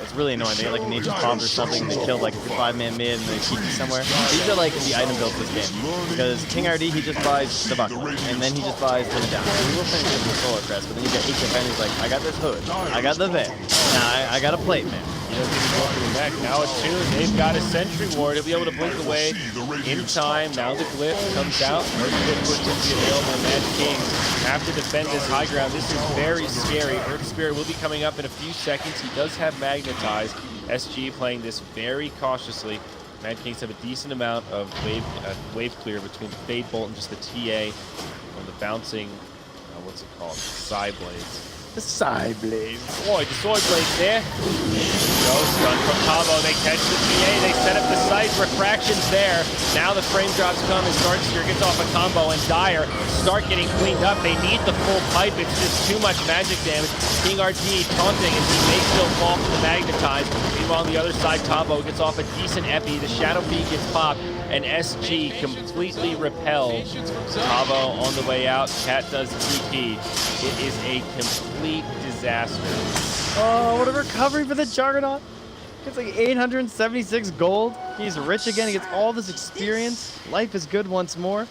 It's really annoying. They get like a Nature's Bomb or something, and they kill like your 5-man mid, and they keep you somewhere. These are like the item builds of this game. Because King RD, he just buys the buckle, and then he just buys the down. He will finish with the solar crest, but then you get HFN who's like, I got this hood, I got the veil, now I got a plate, man. He doesn't even go for the neck. Now Attune, they've got a Sentry Ward. He'll be able to blink away in time. Now the Glyph comes out. Earthspit push will be available. Mad King have to defend this high ground. This is very scary. Earth Spirit will be coming up in a few seconds. He does have Magnetize. SG playing this very cautiously. Mad Kings have a decent amount of wave clear between the Fade Bolt and just the TA on the bouncing, what's it called? Side Blades. The side blades. Boy, the sword blades there. No stun from Tabo. They catch the TA. They set up the sight. Refraction's there. Now the frame drops come as Darkseer gets off a combo, and Dire start getting cleaned up. They need the full pipe. It's just too much magic damage. King RT taunting, and he may still fall for the Magnetize. Meanwhile, on the other side, Tabo gets off a decent epi. The Shadow Fiend gets popped, and SG completely repelled. Tabo on the way out. Cat does TP. It is a complete disaster. Oh, what a recovery for the Juggernaut. Gets like 876 gold. He's rich again. He gets all this experience. Life is good once more.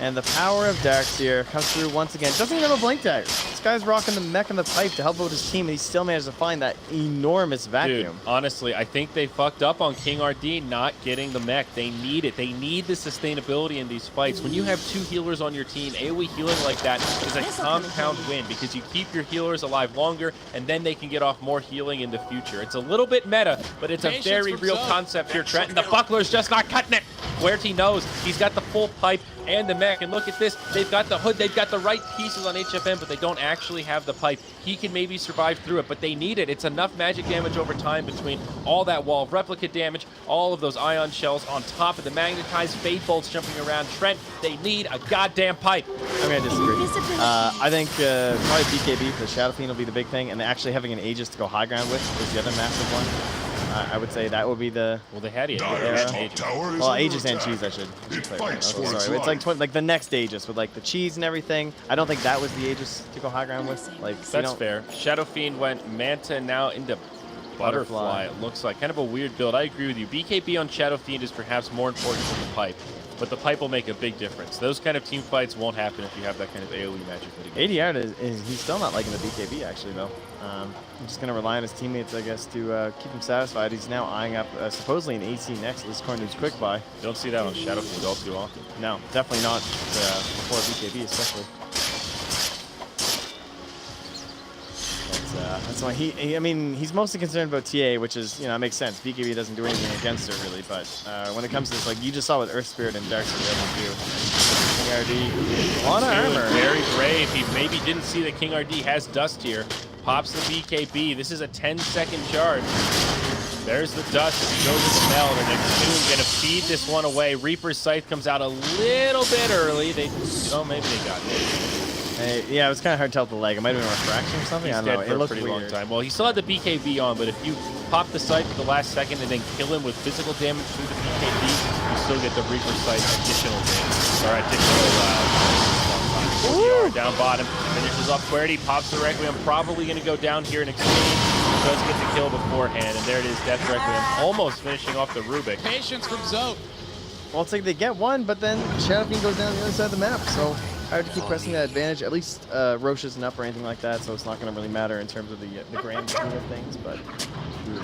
And the power of Darkseer comes through once again. Doesn't even have a blink dagger. This guy's rocking the mech and the pipe to help out his team, and he still managed to find that enormous vacuum. Dude, honestly, I think they fucked up on King RD not getting the mech. They need it. They need the sustainability in these fights. When you have 2 healers on your team, AoE healing like that is a compound win because you keep your healers alive longer, and then they can get off more healing in the future. It's a little bit meta, but it's a very real concept here, Trent. And the Buckler's just not cutting it. Huerty knows he's got the full pipe and the mech, and look at this. They've got the hood, they've got the right pieces on HFN, but they don't actually have the pipe. He can maybe survive through it, but they need it. It's enough magic damage over time between all that wall of replicate damage, all of those ion shells on top of the magnetized Fade Bolts jumping around. Trent, they need a goddamn pipe. I'm going to disagree. I think probably BKB for the Shadow Fiend will be the big thing, and actually having an Aegis to go high ground with is the other massive one. I would say that would be the... Well, they had it. Well, Aegis and Cheese, I should play. Okay, sorry. It's like the next Aegis with like the cheese and everything. I don't think that was the Aegis to go high ground with. Like that's fair. Shadow Fiend went Manta now into Butterfly. It looks like kind of a weird build. I agree with you. BKB on Shadow Fiend is perhaps more important than the pipe, but the pipe will make a big difference. Those kind of team fights won't happen if you have that kind of AoE magic mitigation. ADR, he's still not liking the BKB actually though. I'm just going to rely on his teammates, I guess, to keep him satisfied. He's now eyeing up supposedly an AC next. This according to his quick buy. You don't see that on Shadow Fiend all too often. No, definitely not before BKB especially. That's why I mean, he's mostly concerned about TA, which is, it makes sense. BKB doesn't do anything against her, really, but when it comes to this, like you just saw with Earth Spirit and Darkseer, King RD, a lot of armor. Very brave. He maybe didn't see that King RD has dust here. Pops the BKB. This is a 10-second charge. There's the dust. He goes to the meld, and then Attune going to feed this one away. Reaper's Scythe comes out a little bit early. Maybe they got it. Yeah, it was kind of hard to tell with the leg. It might have been a refraction or something. He's I don't know. dead for a pretty long time. Well, he still had the BKB on, but if you pop the Scythe at the last second and then kill him with physical damage through the BKB, you still get the Reaper Scythe additional damage, or additional down bottom. Finishes off Querity, pops the Requiem, probably going to go down here in exchange. Does get the kill beforehand, and there it is, Death Requiem, almost finishing off the Rubik. Patience from Zote. Well, it's like they get one, but then Shadow Fiend goes down the other side of the map, so hard to keep pressing that advantage. At least Roche isn't up or anything like that, so it's not going to really matter in terms of the grand scheme of things. But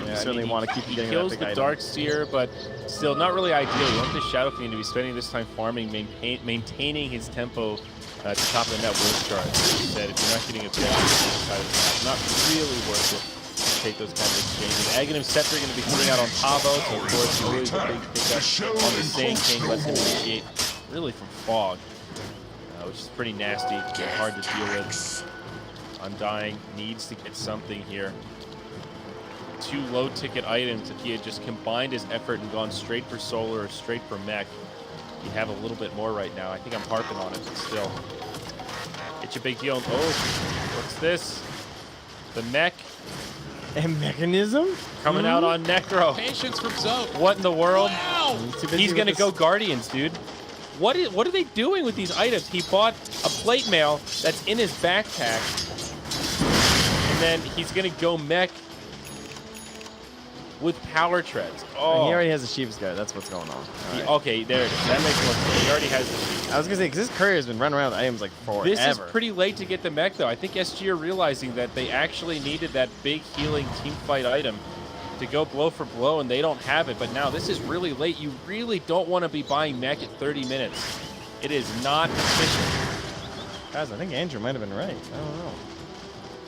Yeah, I certainly mean, want to keep He getting kills that the big item. Dark Seer, but still not really ideal. You want the Shadow Fiend to be spending this time farming, maintaining his tempo to top of the net worth chart. Like you said, if you're not getting a big side of the map, not really worth it to take those kind of exchanges. Aghanim Scepter going to be coming out on Tavo, so of course always a big pickup on the Sand King. Lets him initiate really from Fog, which is pretty nasty, hard to deal with. Undying needs to get something here. 2 low-ticket items. If he had just combined his effort and gone straight for solar or straight for mech, he'd have a little bit more right now. I think I'm harping on it, but still. It's a big deal. Oh, what's this? The mech A mechanism? coming out on Necro. Patience from Zoe. What in the world? Wow. He's going to go Guardians, dude. What are they doing with these items? He bought a plate mail that's in his backpack, and then he's going to go mech with power treads. Oh, He already has a Sheep's Guard. That's what's going on. All right. okay, there it is. That makes more sense. He already has the sheep. I was going to say, because this courier's been running around with items like forever. This is pretty late to get the mech, though. I think SG are realizing that they actually needed that big healing team fight item to go blow for blow, and they don't have it. But now this is really late. You really don't want to be buying mech at 30 minutes. It is not efficient. Guys, I think Andrew might have been right. I don't know.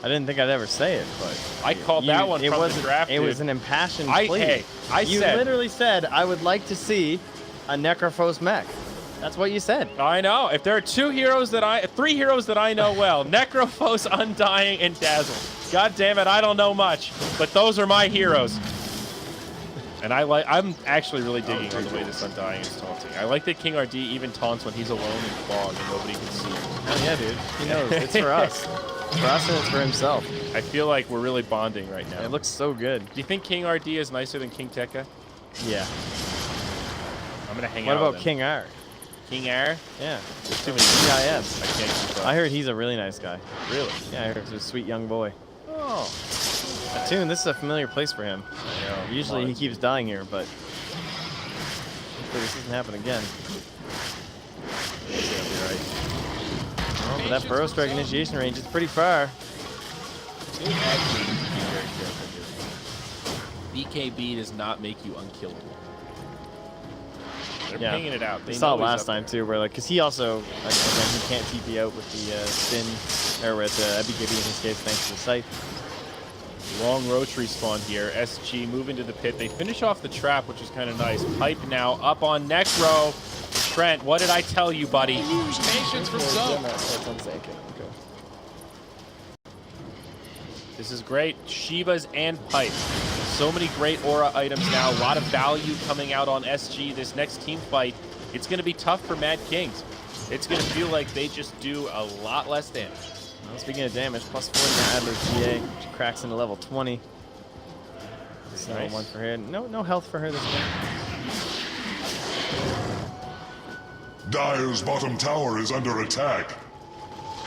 I didn't think I'd ever say it, but I called that one from the draft, It was dude. an impassioned plea. Hey, I You said, literally said, I would like to see a Necrophos mech. That's what you said. I know. If there are 3 heroes that I know well, Necrophos, Undying, and Dazzle. God damn it, I don't know much, but those are my heroes. And I'm actually really digging on the way this Undying is taunting. I like that King RD even taunts when he's alone in fog and nobody can see him. Oh, yeah, dude. He knows. It's for us. For us and it's for himself. I feel like we're really bonding right now. It looks so good. Do you think King RD is nicer than King Tekka? Yeah. I'm gonna hang What out about with him. King R? King R? Yeah. There's too many. CIS. I can't keep up. I heard he's a really nice guy. Really? Yeah, I heard he's a sweet young boy. Oh. Toon, this is a familiar place for him. I know. Usually Come he on. keeps dying here, but hopefully this doesn't happen again. Oh, but that Burrow Strike initiation range is pretty far. BKB does not make you unkillable. They're Yeah. pinging it out. We They saw know it he's last up time too, where like, cause he also, like, again, he can't TP out with the spin, or with BKB in his case, thanks to the scythe. there. Long roach respawn here. SG move into the pit. They finish off the trap, which is kind of nice. Pipe now up on Necro. Trent, what did I tell you, buddy? Patience from Zoe. That's on Sand King. Okay. This is great. Shivas and Pipe. So many great aura items now. A lot of value coming out on SG. This next team fight, it's going to be tough for Mad Kings. It's going to feel like they just do a lot less damage. Well, speaking of damage, +4 to Adler's GA, which cracks into level 20. So Nice. one for her. No health for her this game. Dire's bottom tower is under attack.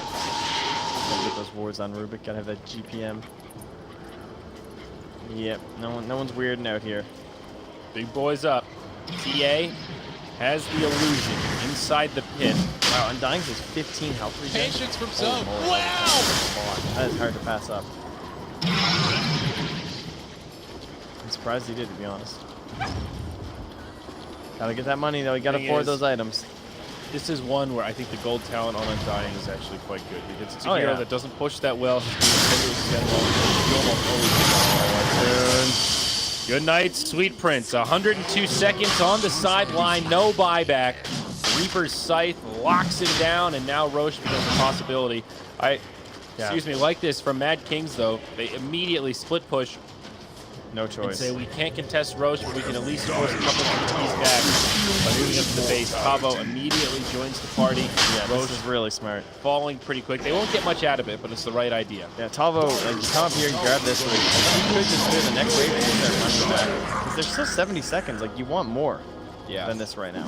Gotta get those wards on Rubik. Gotta have that GPM. Yep, no one's weirding out here. Big boys up. TA has the illusion inside the pit. Wow, Undying's is 15 health regen. Patience from Zoe. Holy moly. Wow. That is hard to pass up. I'm surprised he did, to be honest. Gotta get that money, though. You gotta Thing afford is- those items. This is one where I think the gold talent on Undying is actually quite good because it's a Oh, hero yeah. that doesn't push that well. Good night, Sweet Prince. 102 seconds on the sideline, no buyback. Reaper's Scythe locks him down, and now Roche becomes a possibility. Excuse me, like this from Mad Kings, though. They immediately split push No and choice. say we can't contest Roche, but we can at least force a couple of TPs back by moving up to the base. Cabo immediately joins the party. Yeah, Roche this is really smart. falling pretty quick. They won't get much out of it, but it's the right idea. Yeah, Talvo, like, you come up here and grab this. Like, you could just do the next wave and start running back. Because there's still 70 seconds. Like, you want more than this right now.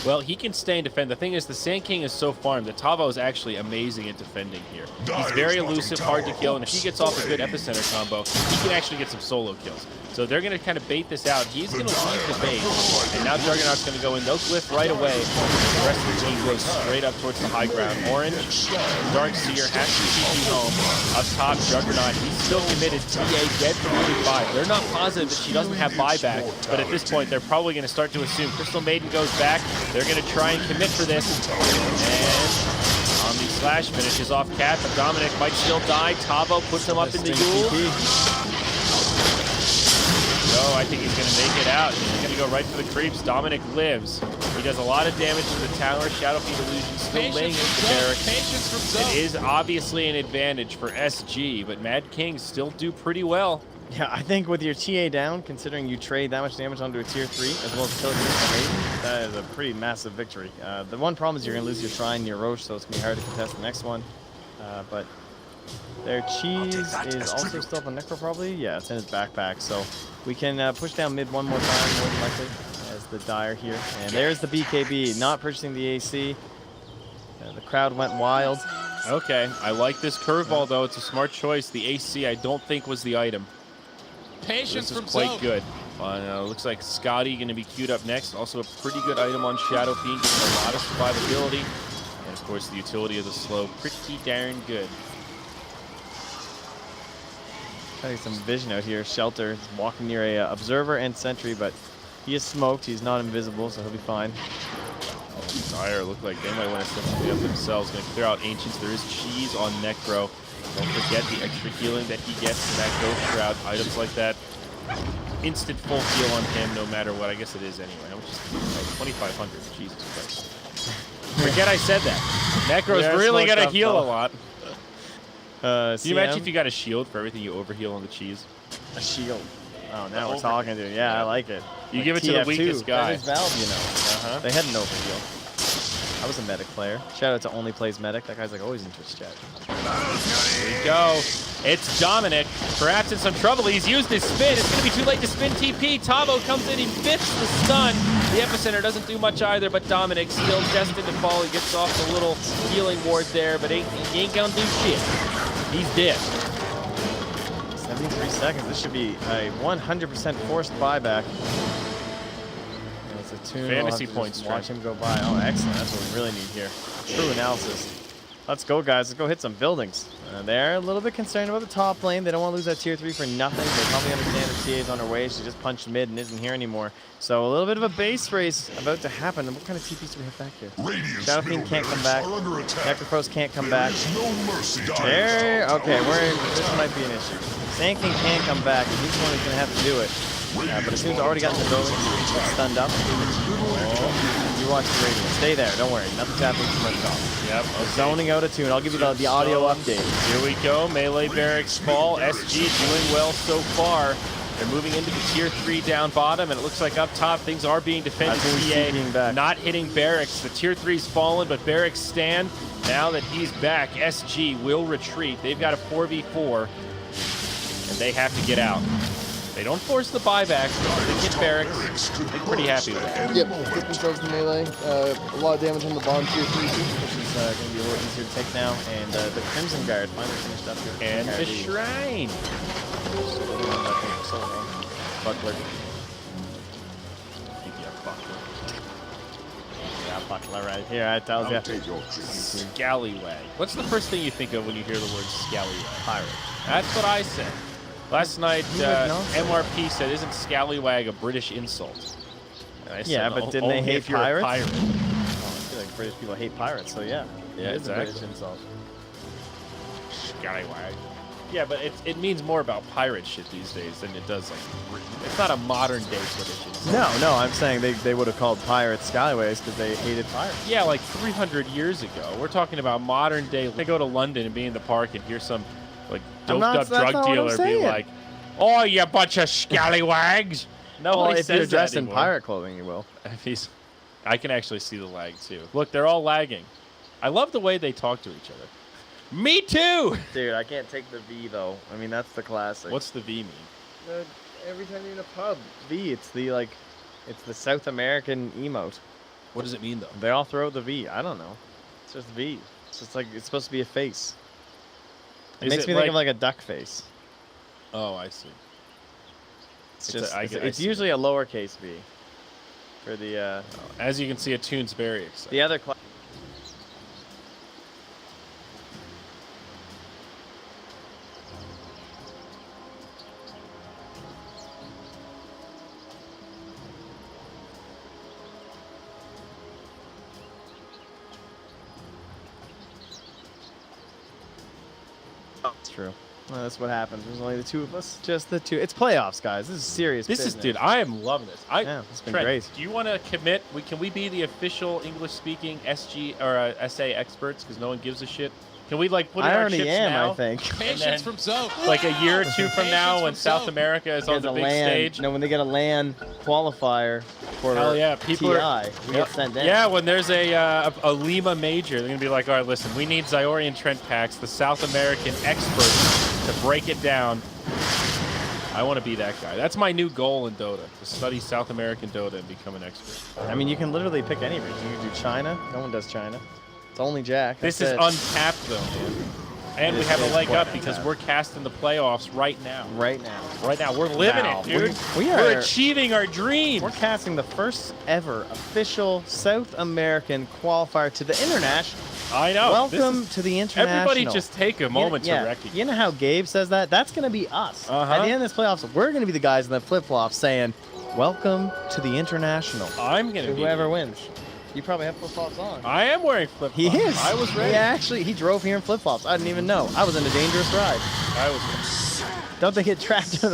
Well, he can stay and defend. The thing is, the Sand King is so farmed that Tavo is actually amazing at defending here. He's very elusive, hard to kill, and if he gets off a good epicenter combo, he can actually get some solo kills. So they're going to kind of bait this out. He's going to leave the base, and now Juggernaut's going to go in. They'll glyph right away. The rest of the team goes straight up towards the high ground. Orange, Dark Seer has to TP home. Up top, Juggernaut, he's still committed. TA dead for 45. They're not positive that she doesn't have buyback, but at this point, they're probably going to start to assume Crystal Maiden goes back. They're going to try and commit for this. And Omni Slash finishes off Cat, but Dominic might still die. Tavo puts him up in the Yule. No, I think he's going to make it out. He's going to go right for the creeps. Dominic lives. He does a lot of damage to the tower. Shadow Fiend Illusion still laying into barracks. Patience from Zone. It is obviously an advantage for SG, but Mad Kings still do pretty well. Yeah, I think with your TA down, considering you trade that much damage onto a tier 3, as well as kill Crystal Maiden, that is a pretty massive victory. The one problem is you're going to lose your Shrine and your Roche, so it's going to be hard to contest the next one. But their cheese is also still up on Necro, probably. Yeah, it's in his backpack, so we can push down mid one more time, more than likely, as the Dire here. And there's the BKB, not purchasing the AC. The crowd went wild. Okay, I like this curveball, though. It's a smart choice. The AC, I don't think, was the item. Patience This from is quite Zone. good. Looks like Scotty going to be queued up next. Also a pretty good item on Shadow Fiend, giving a lot of survivability. And, of course, the utility of the slow, pretty darn good. Getting some vision out here. Shelter is walking near a Observer and Sentry, but he is smoked. He's not invisible, so he'll be fine. Dire look like they might want to set something up themselves. Going to clear out Ancients. There is cheese on Necro. Don't forget the extra healing that he gets from that Ghost Shroud. Items like that, instant full heal on him no matter what. I guess it is anyway. How much is it? 2,500. Jesus Christ. Forget I said that. Necro's Yeah, really smoked going to up, heal though. a lot. Can you imagine CM? if you got a shield for everything you overheal on the cheese? A shield. Oh, now we're talking, dude. Yeah, I like it. You Like give it to the TF2. weakest guy. That is Valve, you know. Uh-huh. They had an overheal. I was a medic player. Shout out to Only Plays Medic. That guy's like always in Twitch chat. Here we go. It's Dominic. Perhaps in some trouble. He's used his spin. It's going to be too late to spin TP. Tavo comes in. He fits the stun. The epicenter doesn't do much either, but Dominic still destined to fall. He gets off the little healing ward there, but he ain't going to do shit. He's dead. 73 seconds. This should be a 100% forced buyback. And it's a tune. Fantasy We'll have to points, just watch him go by. Oh, excellent. That's what we really need here. True analysis. Let's go, guys. Let's go hit some buildings. They're a little bit concerned about the top lane. They don't want to lose that tier 3 for nothing. They probably understand that TA is on her way. She just punched mid and isn't here anymore. So a little bit of a base race about to happen. And what kind of TPs do we have back here? Radiant's Shadow Fiend middle can't come barracks back. are under attack. Necropros can't come back. No mercy. There. Okay, this might be an issue. Sand King can come back, and he's the one who's going to have to do it. But as soon as already got in the building, he's stunned up. You watch the radio. Stay there. Don't worry. Nothing's happening from the top. Yep. We're zoning out a tune. I'll give you the audio update. Here we go. Melee barracks fall. SG doing well so far. They're moving into the tier 3 down bottom, and it looks like up top things are being defended. TPing back. Not hitting barracks. The tier 3's fallen, but barracks stand. Now that he's back, SG will retreat. They've got a 4v4, and they have to get out. They don't force the buyback. They hit barracks. They're pretty happy with that. Yep, get themselves to melee. A lot of damage on the bottom tier 3 too. Which is going to be a little easier to take now. And the Crimson Guard finally finished up here. And the shrine. Buckler. Buckler. Yeah, Buckler right here. I tells you. Scallywag. What's the first thing you think of when you hear the word scallywag? Pirate. That's what I said. Last night, MRP said, "Isn't scallywag a British insult?" And I said, Yeah, but didn't they "Only hate if you're a pirates? pirate." Oh, I feel like British people hate pirates, so yeah. Yeah, it is a exactly. British insult. Scallywag. Yeah, but it means more about pirate shit these days than it does like. It's not a modern day British insult. No, I'm saying they would have called pirates scallywags because they hated pirates. Yeah, like 300 years ago. We're talking about modern day. They go to London and be in the park and hear some like doped up that's drug not what I'm dealer be saying. like, "Oh, you bunch of scallywags." Well, Nobody if you're says that dressed in anymore. pirate clothing, you will. If he's, I can actually see the lag too. Look, they're all lagging. I love the way they talk to each other. Me too. Dude, I can't take the V though. I mean, that's the classic. What's the V mean? Every time you're in a pub, V. It's the South American emote. What does it mean, though? They all throw the V. I don't know. It's just V. It's just like it's supposed to be a face. It makes me think of like a duck face. Oh, I see. It's It's a- just I it's see usually a lowercase V for the As you can see, Attune's very excited. the other class. That's true. Well, that's what happens. There's only the two of us. Just the two. It's playoffs, guys. This is serious This is, business. dude, I am loving this. Yeah, it's been Trent, great. do you want to commit? Can we be the official English-speaking SG or SA experts? Because no one gives a shit. Can we like put in I our already chips am, now? I think. Patience then- from Zoe. Like a year or two from now, when Patience South from America is on Get the a big LAN, stage. No, when they get a LAN qualifier for Hell yeah, people TI, are. we get sent in. Yeah, when there's a Lima major, they're gonna be like, all right, listen, we need Ziori and Trent Pax, the South American experts, to break it down. I want to be that guy. That's my new goal in Dota, to study South American Dota and become an expert. I mean, you can literally pick any region. You can do China. No one does China. It's only Jack. This That's is it. untapped, though, man. And It we have is a leg quite up because untapped. we're casting the playoffs right now. right now. Right now, we're living Now. it, dude. We We're are- achieving our dreams. We're casting the first ever official South American qualifier to the international. I know. Welcome to the international. Everybody just take a moment to recognize. You know how Gabe says that? That's going to be us. Uh-huh. At the end of this playoffs, we're going to be the guys in the flip-flops saying, welcome to the international. I'm going To to whoever wins. You probably have flip-flops on. I am wearing flip-flops. He is. I was ready. He drove here in flip-flops. I didn't even know. I was in a dangerous ride. I was Don't they get trapped to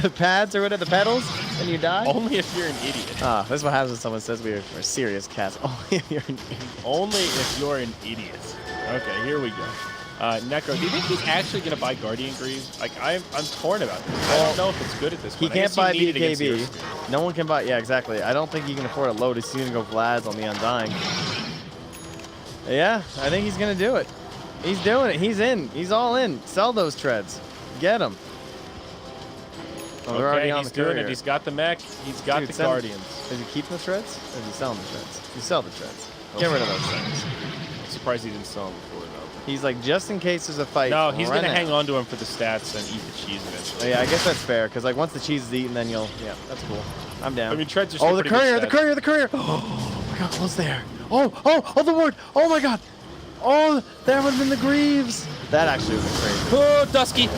the pads or whatever, the pedals, and you die? only if you're an idiot. Ah, this is what happens when someone says we're serious cats. Only if you're an idiot. Only if you're an idiot. Okay, here we go. Necro, do you think he's actually going to buy Guardian Greaves? Like, I'm torn about this. I don't know if it's good at this He point. I can't guess buy you need it against your speed. BKB. No one can buy. Yeah, exactly. I don't think he can afford a Lotus. He's gonna go Vlad's on the Undying. Yeah, I think he's gonna do it. He's doing it. He's in. He's all in. Sell those treads. Get them. Oh, they're already Okay, on he's the doing courier. it. He's got the mech. He's got Dude, the send- Guardians. Is he keeping the treads? Or is he selling the treads? You sell the treads. Get rid of those things. I'm surprised he didn't sell them before, though. He's like, just in case there's a fight. No, he's run going to it. hang on to him for the stats and eat the cheese eventually. Oh, yeah, I guess that's fair. Because like once the cheese is eaten, then you'll. Yeah, that's cool. I'm down. I mean, treads are still Oh, the pretty good courier, the stats. courier, the courier! Oh my god, close there. Oh, the ward! Oh my god! Oh, that would have been the Greaves! That actually would have been crazy. Oh, Dusky.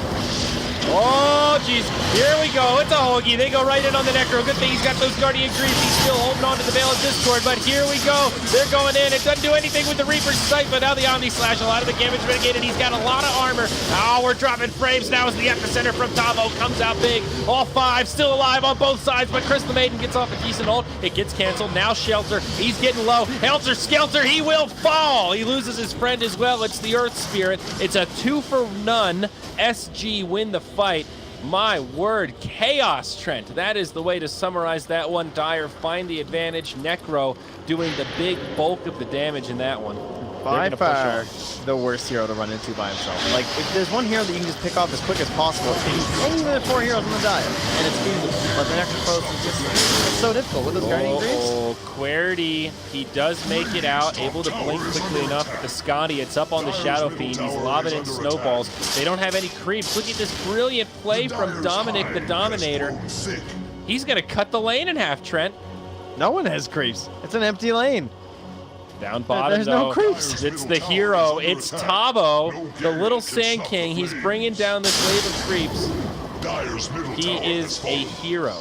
Oh, jeez. Here we go. It's a hoagie. They go right in on the Necro. Good thing he's got those Guardian Greaves. He's still holding on to the Veil of Discord, but here we go. They're going in. It doesn't do anything with the Reaper's Sight, but now the Omni Slash. A lot of the damage mitigated. He's got a lot of armor. Oh, we're dropping frames now as the epicenter from Tavo comes out big. All five still alive on both sides, but Crystal Maiden gets off a decent ult. It gets canceled. Now Shelter. He's getting low. Helter Skelter. He will fall. He loses his friend as well. It's the Earth Spirit. It's a 2-for-none. SG win the fight. My word, chaos, Trent. That is the way to summarize that one. Dire find the advantage. Necro doing the big bulk of the damage in that one. By They're gonna far, push on. the worst hero to run into by himself. Like, if there's one hero that you can just pick off as quick as possible, and even if 4 heroes on the dive, and it's feasible. But the Necrophos is just it's so difficult with those Guardian Greaves. Oh, Querity, he does make it out, able to blink quickly enough. But the Scotty, it's up on the Shadow Fiend. He's lobbing in snowballs. They don't have any creeps. Look at this brilliant play from Dominic, the Dominator. He's going to cut the lane in half, Trent. No one has creeps. It's an empty lane. Down bottom, There's no though. creeps. It's the hero. It's Tabo, the little Sand King. He's bringing down this wave of creeps. Dire's middle He tower is a falling. hero.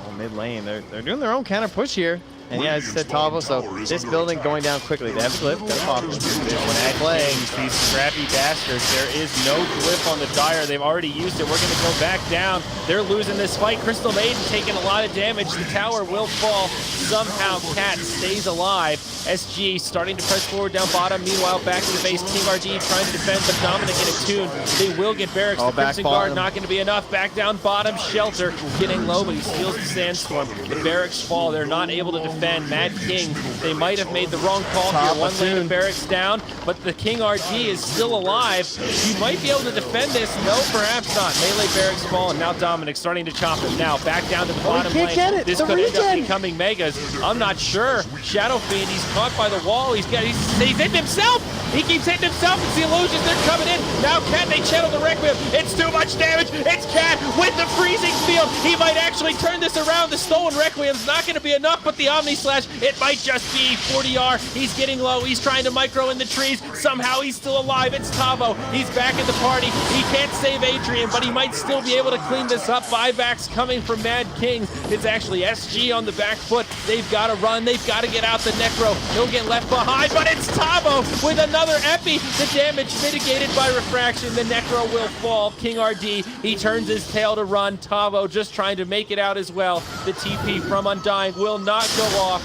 Oh, mid lane. They're doing their own counter push here. And yeah, as you said, Tavo, so this building going down quickly. They have a glyph, gotta pop it. Mad Kings, these scrappy bastards. There is no glyph on the Dire. They've already used it. We're going to go back down. They're losing this fight. Crystal Maiden taking a lot of damage. The tower will fall. Somehow Cat stays alive. SG starting to press forward down bottom. Meanwhile, back to the base. Team RG trying to defend, but Dominic in a tune. They will get barracks. Oh, The back Crimson Guard bottom. not going to be enough. Back down bottom. Shelter getting low, but he steals the Sandstorm. The barracks fall. They're not able to defend defend. Mad King, they might have made the wrong call Top here. One lane platoon. of barracks down, but the King RD is still alive. He might be able to defend this. No, perhaps not. Melee barracks fall, and now Dominic starting to chop him. Now back down to the bottom can't lane. get it. This The could end up regen. becoming Megas. I'm not sure. Shadow Fiend, he's caught by the wall. He's hitting himself. He keeps hitting himself. It's the illusions. They're coming in. Now Cat, they channel the Requiem. It's too much damage. It's Cat with the freezing field. He might actually turn this around. The stolen Requiem's not going to be enough, but the Omni Slash, it might just be 40R. He's getting low. He's trying to micro in the trees. Somehow he's still alive. It's Tavo. He's back in the party. He can't save Adrian, but he might still be able to clean this up. Buybacks coming from Mad Kings. It's actually SG on the back foot. They've got to run. They've got to get out the Necro. He'll get left behind, but it's Tavo with another Epi. The damage mitigated by refraction. The Necro will fall. King RD, he turns his tail to run. Tavo just trying to make it out as well. The TP from Undying will not go off.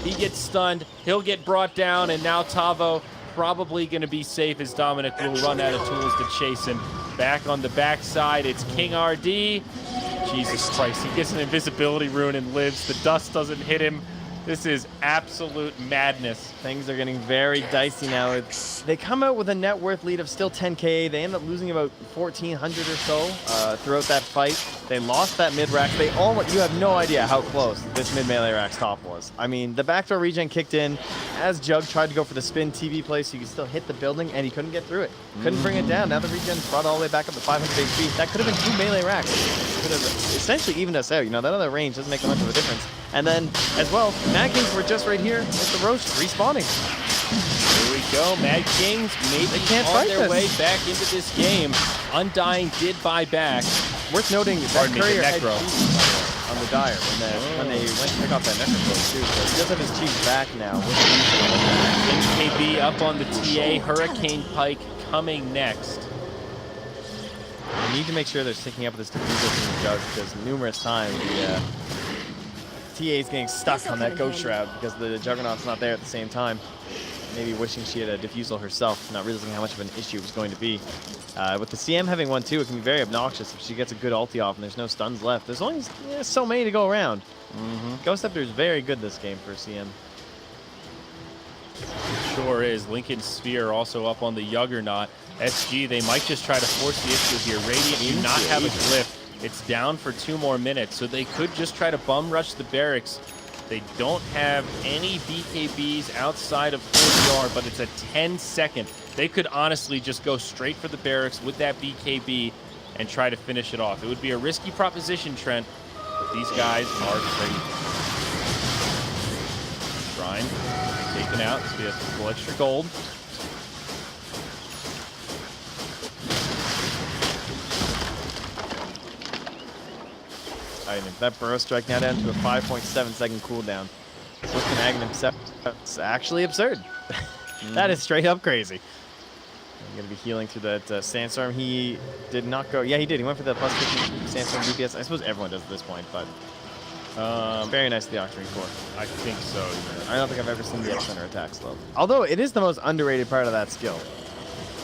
He gets stunned. He'll get brought down, and now Tavo probably going to be safe as Dominic will run out of tools to chase him. Back on the backside, it's King RD. Jesus Christ, he gets an invisibility rune and lives. The dust doesn't hit him. This is absolute madness. Things are getting very dicey now. They come out with a net worth lead of still 10K. They end up losing about 1,400 or so throughout that fight. They lost that mid rack. You have no idea how close this mid melee rack's top was. I mean, the backdoor regen kicked in as Jug tried to go for the spin TV play so you could still hit the building, and he couldn't get through it. Couldn't bring it down. Now the regen brought all the way back up to 500 HP. That could have been 2 melee racks. Could have essentially evened us out. You know, that other range doesn't make much of a difference. And then, as well, Mad Kings were just right here with the Roche respawning. Here we go. Mad Kings maybe can't on fight their this. way back into this game. Undying did buy back. Worth noting that Pardon me, the Courier had Necro. cheese on the Dire when they went to pick off that Necro too. So he does have his cheese back now. KB up on the TA. Hurricane Pike coming next. We need to make sure they're sticking up with this diffuser from the Jug, because numerous times the TA is getting stuck on that Ghost Shroud because the Juggernaut's not there at the same time. Maybe wishing she had a diffusal herself, not realizing how much of an issue it was going to be. With the CM having one too, it can be very obnoxious if she gets a good ulti off and there's no stuns left. There's only so many to go around. Ghost Scepter is very good this game for CM. Sure is. Lincoln Sphere also up on the Juggernaut. SG, they might just try to force the issue here. Radiant do not have a glyph. It's down for 2 more minutes, so they could just try to bum rush the barracks. They don't have any BKBs outside of 40R, but it's a 10-second. They could honestly just go straight for the barracks with that BKB and try to finish it off. It would be a risky proposition, Trent, but these guys are great. Shrine taken out, so he has a little extra gold. That Burrow Strike now down to a 5.7-second cooldown. With an Aghanim Scepter, that's actually absurd. That is straight up crazy. I'm going to be healing through that Sandstorm. He did not go. Yeah, he did. He went for the plus 50 Sandstorm DPS. I suppose everyone does at this point, but very nice to the Octarine Core. I think so. Yeah. I don't think I've ever seen the Epicenter attack slow. Although it is the most underrated part of that skill.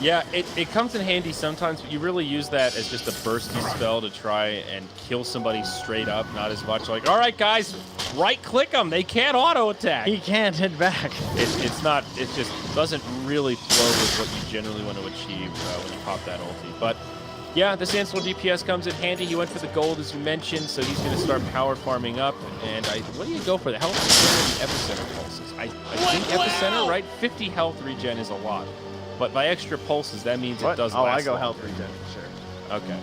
Yeah, it comes in handy sometimes, but you really use that as just a bursty spell to try and kill somebody straight up, not as much like, all right, guys, right-click them. They can't auto-attack. He can't hit back. It just doesn't really flow with what you generally want to achieve when you pop that ulti. But yeah, the Sandstorm DPS comes in handy. He went for the gold, as you mentioned, so he's going to start power farming up. And what do you go for? The health regen and Epicenter pulses. I think Epicenter, right? 50 health regen is a lot. But by extra pulses, that means it does last I go longer. health regen, sure. Okay.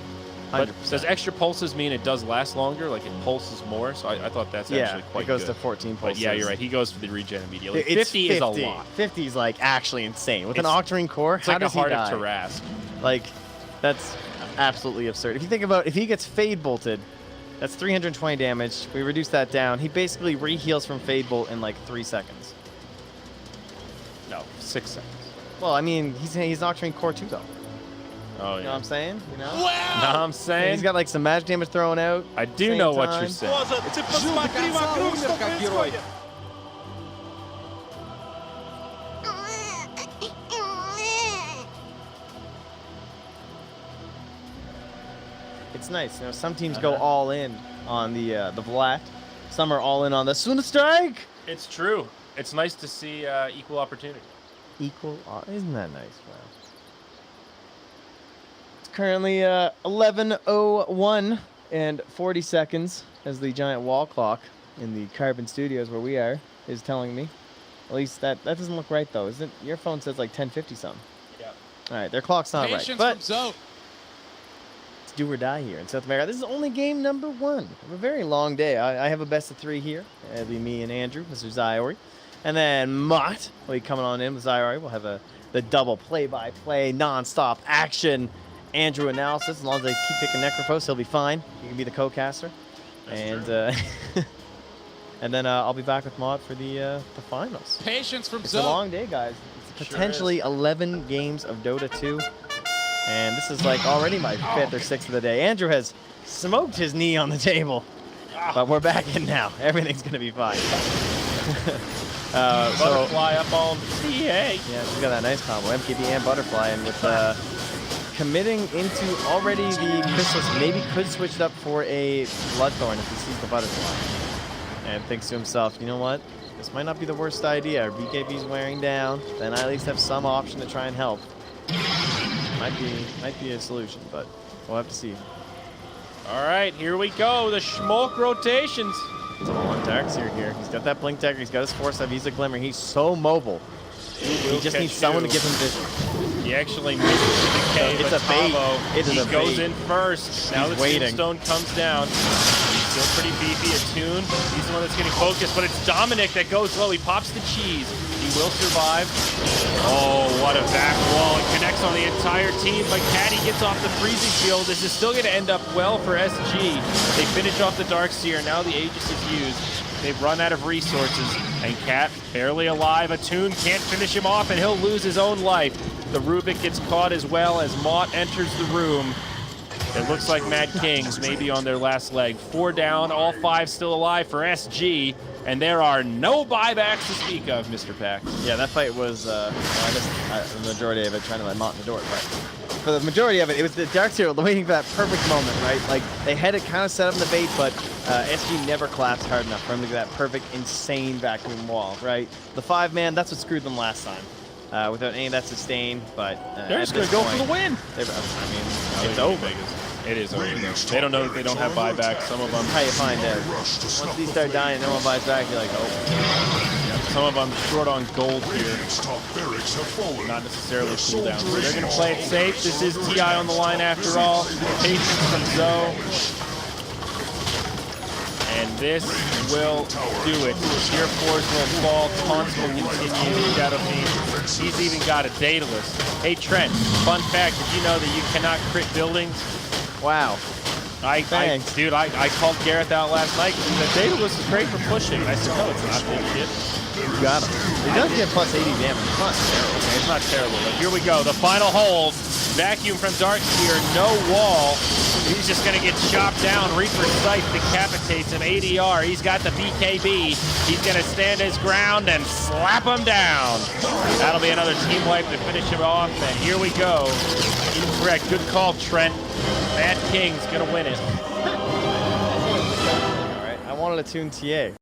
But 100%. does extra pulses mean it does last longer? Like it pulses more? So I thought that's actually quite it goes good. to 14 But pulses. yeah, you're right. He goes for the regen immediately. It's 50 is a lot. 50 is like actually insane. With an It's- Octarine Core, It's how like a does he heart die? of Tarrasque. Like, that's absolutely absurd. If you think about, if he gets Fade Bolted, that's 320 damage. We reduce that down. He basically re-heals from Fade Bolt in like 3 seconds. No, 6 seconds. Well, I mean, he's Octarine Core too, though. Oh, You know what yeah. I'm saying? You know? Know what I'm saying? He's got like some magic damage thrown out. I do same know what time. you're saying. It's nice. You know, some teams go all in on the Vlad. Some are all in on the Suna Strike. It's true. It's nice to see equal opportunity. Isn't that nice? Wow. It's currently 11:01 and 40 seconds as the giant wall clock in the Carbon Studios where we are is telling me. At least that doesn't look right though. Isn't your phone says like 10:50 something? Yeah. All right, their clock's not right. Patience But from Zoe. it's do or die here in South America. This is only game number 1 of a very long day. I have a best of 3 here. It'll be me and Andrew, Mr. Zyori. And then Mott will be coming on in with Zyori. We'll have the double play-by-play, non-stop action Andrew analysis. As long as they keep picking Necrophos, he'll be fine. He can be the co-caster. And and then I'll be back with Mott for the finals. Patience from It's Zoe. a long day, guys. It's potentially 11 games of Dota 2. And this is like already my 5th or 6th of the day. Andrew has smoked his knee on the table. But we're back in now. Everything's going to be fine. Butterfly up on CA. Yeah, she's got that nice combo, MKB and Butterfly, and with committing into already the Chrysalis, maybe could switch it up for a Bloodthorn if he sees the Butterfly. And thinks to himself, you know what? This might not be the worst idea. Our BKB's wearing down, then I at least have some option to try and help. Might be a solution, but we'll have to see. All right, here we go. The Schmolk rotations. It's a one Darkseer here. He's got that Blink Dagger. He's got his Force Up. He's a Glimmer. He's so mobile. He just needs someone to give him vision. He actually misses the decay, It's but a bait. Tavo, It is he a goes bait. in first. Now the waiting. Tombstone comes down. He's still pretty beefy. Attune. He's the one that's getting focused, but it's Dominic that goes low. He pops the cheese. He will survive. Oh, what a back wall. It connects on the entire team, but Caddy gets off the freezing field. This is still going to end up well for SG. They finish off the Darkseer. Now the Aegis is used. They've run out of resources, and Cat barely alive. Attune can't finish him off, and he'll lose his own life. The Rubik gets caught as well as Mott enters the room. It looks like Mad Kings may be on their last leg. 4 down, all 5 still alive for SG, and there are no buybacks to speak of, Mr. Pax. Yeah, that fight was, well, I missed the majority of it trying to let Mott in the door, but for the majority of it, it was the Darkseer waiting for that perfect moment, right? Like, they had it kind of set up in the bait, but SG never collapsed hard enough for him to get that perfect, insane vacuum wall, right? The 5-man, that's what screwed them last time. Without any of that sustain, but They're just going to go for the win. I mean, It's over. It is over. They don't know that they don't have buybacks. Some of them. That's how you find out. Once these start dying and no one buys back, you're like, oh. Some of them short on gold here. Radiant's top barracks have fallen. Not necessarily cooldown. So they're going to play it safe. This is TI on the line after all. Patience from Zoe. And this will do it. Tier 4s will fall. Taunts will continue. Shadow Fiend. He's even got a Daedalus. Hey, Trent, fun fact. Did you know that you cannot crit buildings? Wow. Thanks. Dude, I called Gareth out last night because he said Daedalus is great for pushing. And I said, no, it's not. Bullshit. You got him. He does get plus 80 damage. It's not terrible. Okay, it's not terrible. But here we go. The final hold. Vacuum from Darkseer. No wall. He's just going to get chopped down. Reaper Scythe decapitates him. ADR. He's got the BKB. He's going to stand his ground and slap him down. That'll be another team wipe to finish him off. And here we go. Incorrect. Good call, Trent. Mad King's going to win it. All right. I wanted to tune TA.